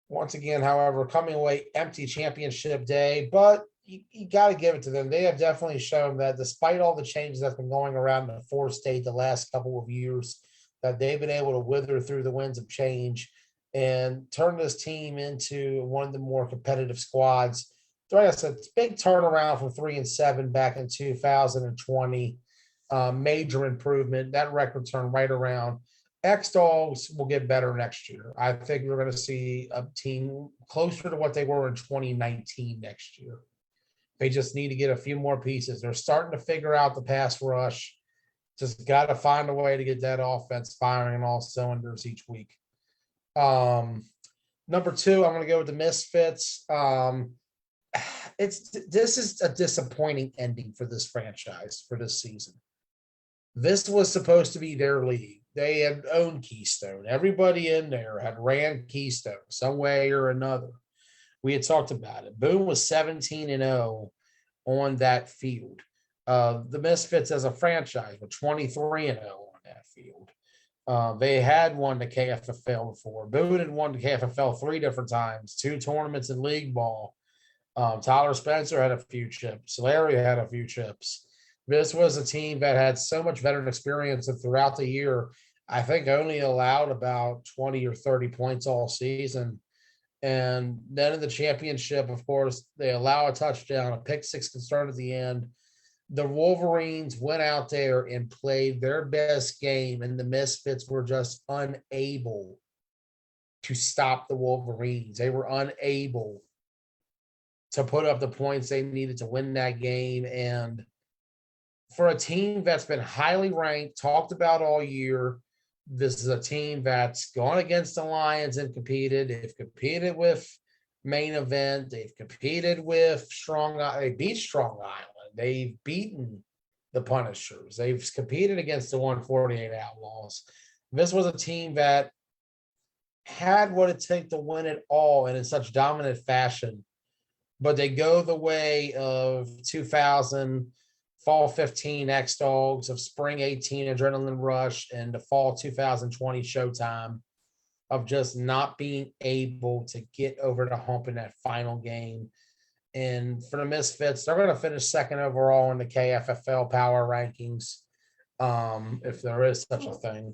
Once again, however, coming away empty championship day, but you got to give it to them. They have definitely shown that despite all the changes that's been going around the 4-state the last couple of years, that they've been able to wither through the winds of change and turn this team into one of the more competitive squads. So like I said, it's a big turnaround from 3-7 back in 2020. Major improvement. That record turned right around. X-Dogs will get better next year. I think we're going to see a team closer to what they were in 2019 next year. They just need to get a few more pieces. They're starting to figure out the pass rush. Just got to find a way to get that offense firing on all cylinders each week. Number 2, I'm going to go with the Misfits. This is a disappointing ending for this franchise for this season. This was supposed to be their league. They had owned Keystone. Everybody in there had ran Keystone some way or another. We had talked about it. Boone was 17-0 on that field. The Misfits as a franchise were 23-0 on that field. They had won the KFFL before. Boone had won the KFFL 3 different times, 2 tournaments in league ball. Tyler Spencer had a few chips. Larry had a few chips. This was a team that had so much veteran experience that throughout the year, I think only allowed about 20 or 30 points all season. And then in the championship, of course, they allow a touchdown, a pick six can start at the end. The Wolverines went out there and played their best game, and the Misfits were just unable to stop the Wolverines. They were unable to put up the points they needed to win that game. And for a team that's been highly ranked, talked about all year, this is a team that's gone against the Lions and competed. They've competed with Main Event. They've competed with they beat Strong Island. They've beaten the Punishers. They've competed against the 148 Outlaws. This was a team that had what it took to win it all and in such dominant fashion, but they go the way of 2000 fall 15 X Dogs, of spring 18 Adrenaline Rush, and the fall 2020 Showtime, of just not being able to get over the hump in that final game. And for the Misfits, they're going to finish second overall in the KFFL power rankings, if there is such a thing.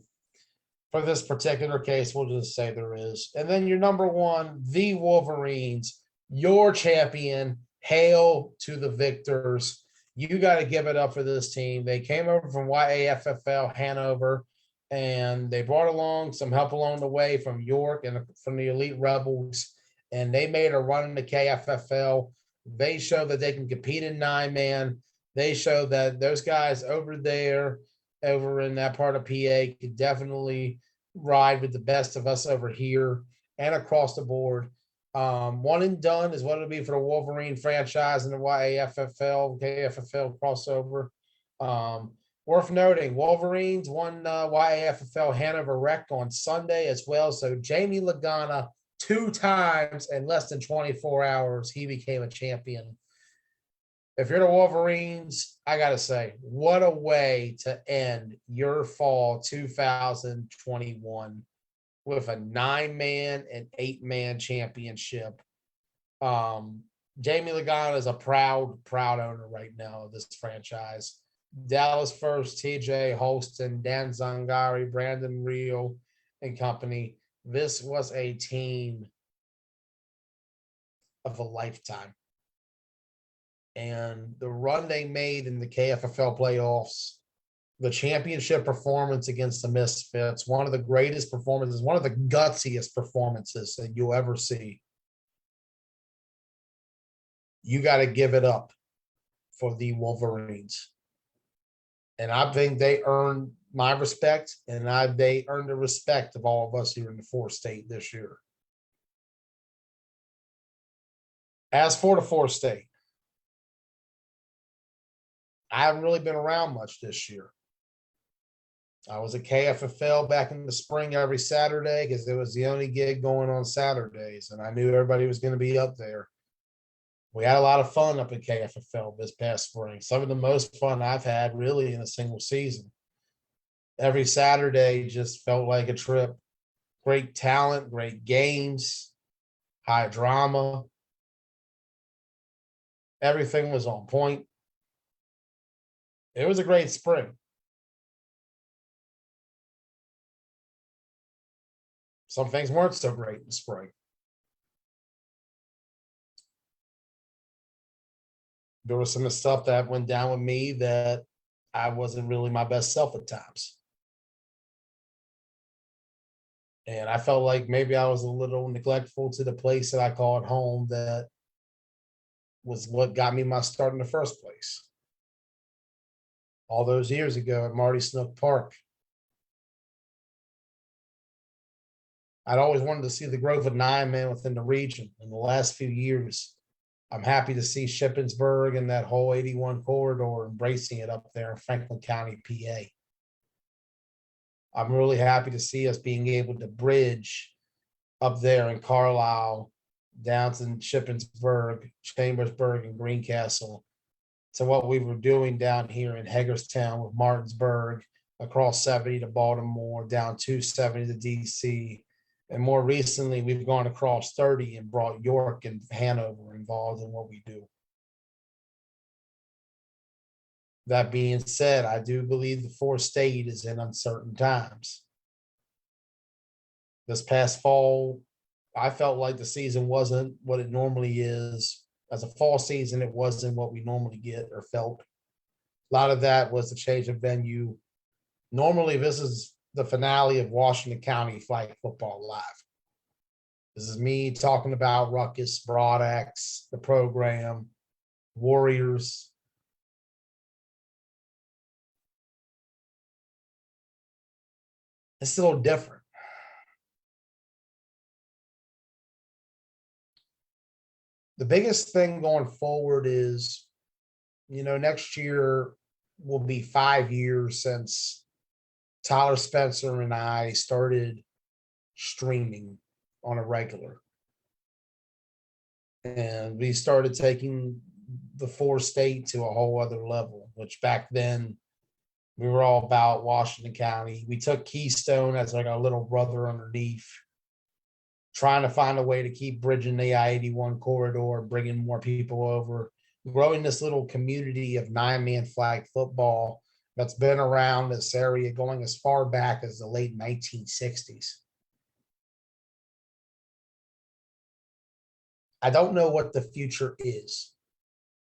For this particular case, we'll just say there is. And then your number one, the Wolverines, your champion. Hail to the victors. You got to give it up for this team. They came over from YAFFL Hanover, and they brought along some help along the way from York and from the Elite Rebels, and they made a run in the KFFL. They show that they can compete in 9-man. They show that those guys over there, over in that part of PA, could definitely ride with the best of us over here and across the board. One and done is what it'll be for the Wolverine franchise and the YAFFL, KFFL crossover. Worth noting, Wolverines won YAFFL Hanover Rec on Sunday as well. So Jamie Lagana, 2 times in less than 24 hours, he became a champion. If you're the Wolverines, I got to say, what a way to end your fall 2021 with a 9-man and 8-man championship. Jamie Lagana is a proud owner right now of this franchise. Dallas First, TJ Holston, Dan Zangari, Brandon Reel, and company. This was a team of a lifetime. And the run they made in the KFFL playoffs, the championship performance against the Misfits, one of the greatest performances, one of the gutsiest performances that you'll ever see. You got to give it up for the Wolverines. And I think they earned my respect, and they earned the respect of all of us here in the 4th state this year. As for the 4th state, I haven't really been around much this year. I was at KFFL back in the spring every Saturday because it was the only gig going on Saturdays, and I knew everybody was going to be up there. We had a lot of fun up at KFFL this past spring. Some of the most fun I've had really in a single season. Every Saturday just felt like a trip. Great talent, great games, high drama. Everything was on point. It was a great spring. Some things weren't so great in the spring. There was some stuff that went down with me that I wasn't really my best self at times. And I felt like maybe I was a little neglectful to the place that I called home that was what got me my start in the first place. All those years ago at Marty Snook Park. I'd always wanted to see the growth of 9-man within the region. In the last few years, I'm happy to see Shippensburg and that whole 81 corridor embracing it up there in Franklin County, PA. I'm really happy to see us being able to bridge up there in Carlisle, down to Shippensburg, Chambersburg, and Greencastle to what we were doing down here in Hagerstown with Martinsburg, across 70 to Baltimore, down 270 to DC, And more recently, we've gone across 30 and brought York and Hanover involved in what we do. That being said, I do believe the fourth state is in uncertain times. This past fall, I felt like the season wasn't what it normally is. As a fall season, it wasn't what we normally get or felt. A lot of that was the change of venue. Normally, this is the finale of Washington County Flag Football Live. This is me talking about Ruckus, Broadax, the program, Warriors. It's a little different. The biggest thing going forward is, next year will be 5 years since Tyler Spencer and I started streaming on a regular. And we started taking the fourth state to a whole other level, which back then we were all about Washington County. We took Keystone as like our little brother underneath, trying to find a way to keep bridging the I-81 corridor, bringing more people over, growing this little community of 9-man flag football that's been around this area going as far back as the late 1960s. I don't know what the future is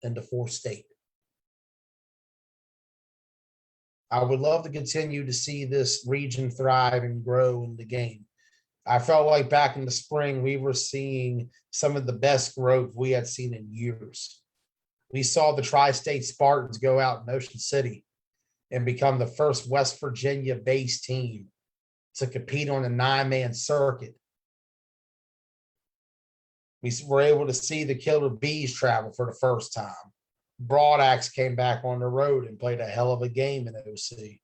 in the fourth state. I would love to continue to see this region thrive and grow in the game. I felt like back in the spring, we were seeing some of the best growth we had seen in years. We saw the Tri-State Spartans go out in Ocean City and become the first West Virginia-based team to compete on a 9-man circuit. We were able to see the Killer Bees travel for the first time. Broadax came back on the road and played a hell of a game in OC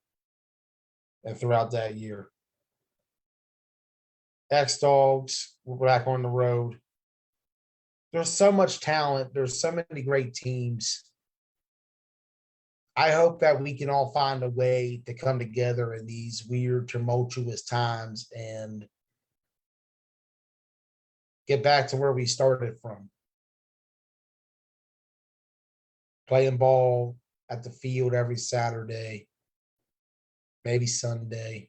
and throughout that year. X-Dogs were back on the road. There's so much talent. There's so many great teams. I hope that we can all find a way to come together in these weird, tumultuous times and get back to where we started from. Playing ball at the field every Saturday, maybe Sunday,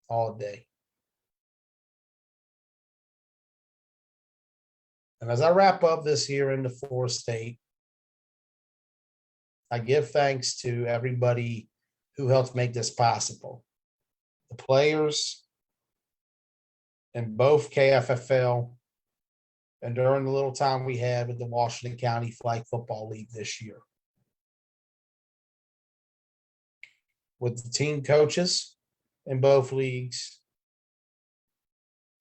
all day. And as I wrap up this year in the fourth state, I give thanks to everybody who helped make this possible. The players in both KFFL and during the little time we had with the Washington County Flag Football League this year. With the team coaches in both leagues,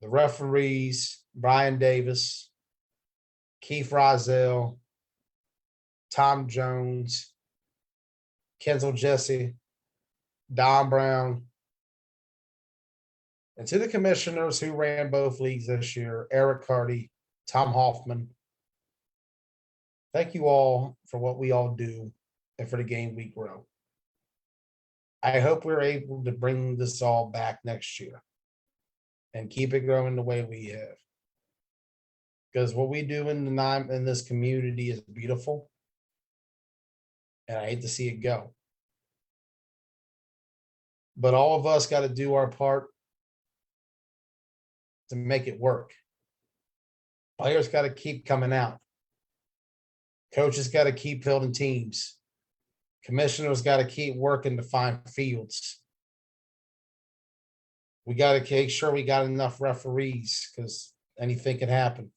the referees, Brian Davis, Keith Rozelle, Tom Jones, Kenzel Jesse, Don Brown, and to the commissioners who ran both leagues this year, Eric Carty, Tom Hoffman. Thank you all for what we all do and for the game we grow. I hope we're able to bring this all back next year and keep it growing the way we have. Because what we do in this community is beautiful. And I hate to see it go. But all of us got to do our part to make it work. Players got to keep coming out. Coaches got to keep building teams. Commissioners got to keep working to find fields. We got to make sure we got enough referees because anything can happen.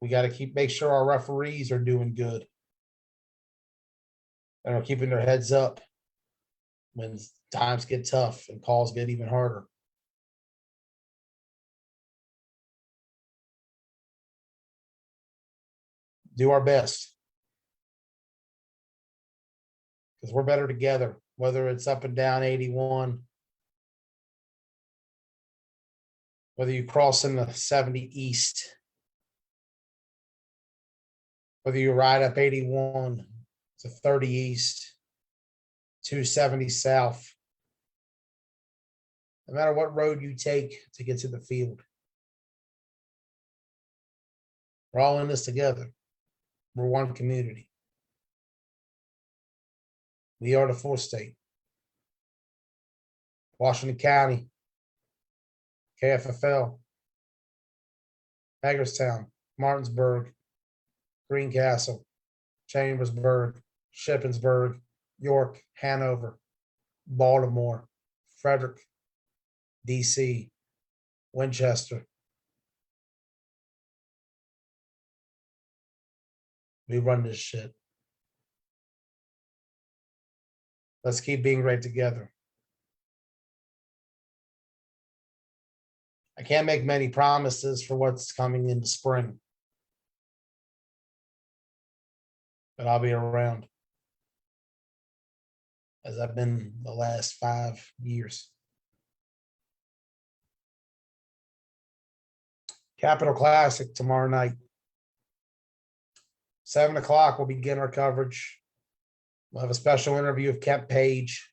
We got to make sure our referees are doing good and are keeping their heads up when times get tough and calls get even harder. Do our best because we're better together, whether it's up and down 81, whether you cross in the 70 East, whether you ride up 81 to 30 East, 270 South. No matter what road you take to get to the field. We're all in this together. We're one community. We are the fourth state. Washington County, KFFL, Hagerstown, Martinsburg, Greencastle, Chambersburg, Shippensburg, York, Hanover, Baltimore, Frederick, DC, Winchester. We run this shit. Let's keep being right together. I can't make many promises for what's coming in the spring, but I'll be around as I've been the last 5 years. Capital Classic tomorrow night. 7 o'clock, we'll begin our coverage. We'll have a special interview of Kent Page,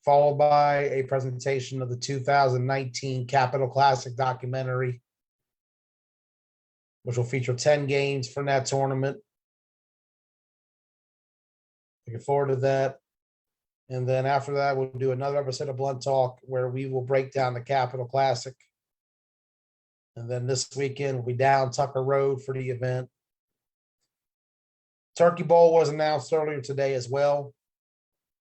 followed by a presentation of the 2019 Capital Classic documentary, which will feature 10 games from that tournament. Looking forward to that. And then after that, we'll do another episode of Blunt Talk where we will break down the Capital Classic. And then this weekend, we'll be down Tucker Road for the event. Turkey Bowl was announced earlier today as well.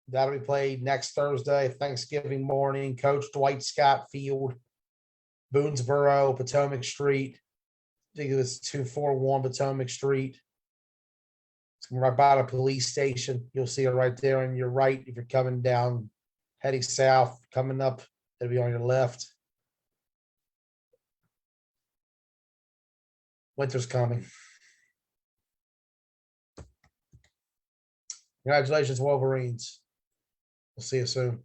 That'll be played next Thursday, Thanksgiving morning, Coach Dwight Scott Field, Boonesboro, Potomac Street. I think it was 241 Potomac Street. It's right by the police station. You'll see it right there on your right. If you're coming down, heading south, coming up, it'll be on your left. Winter's coming. Congratulations, Wolverines. We'll see you soon.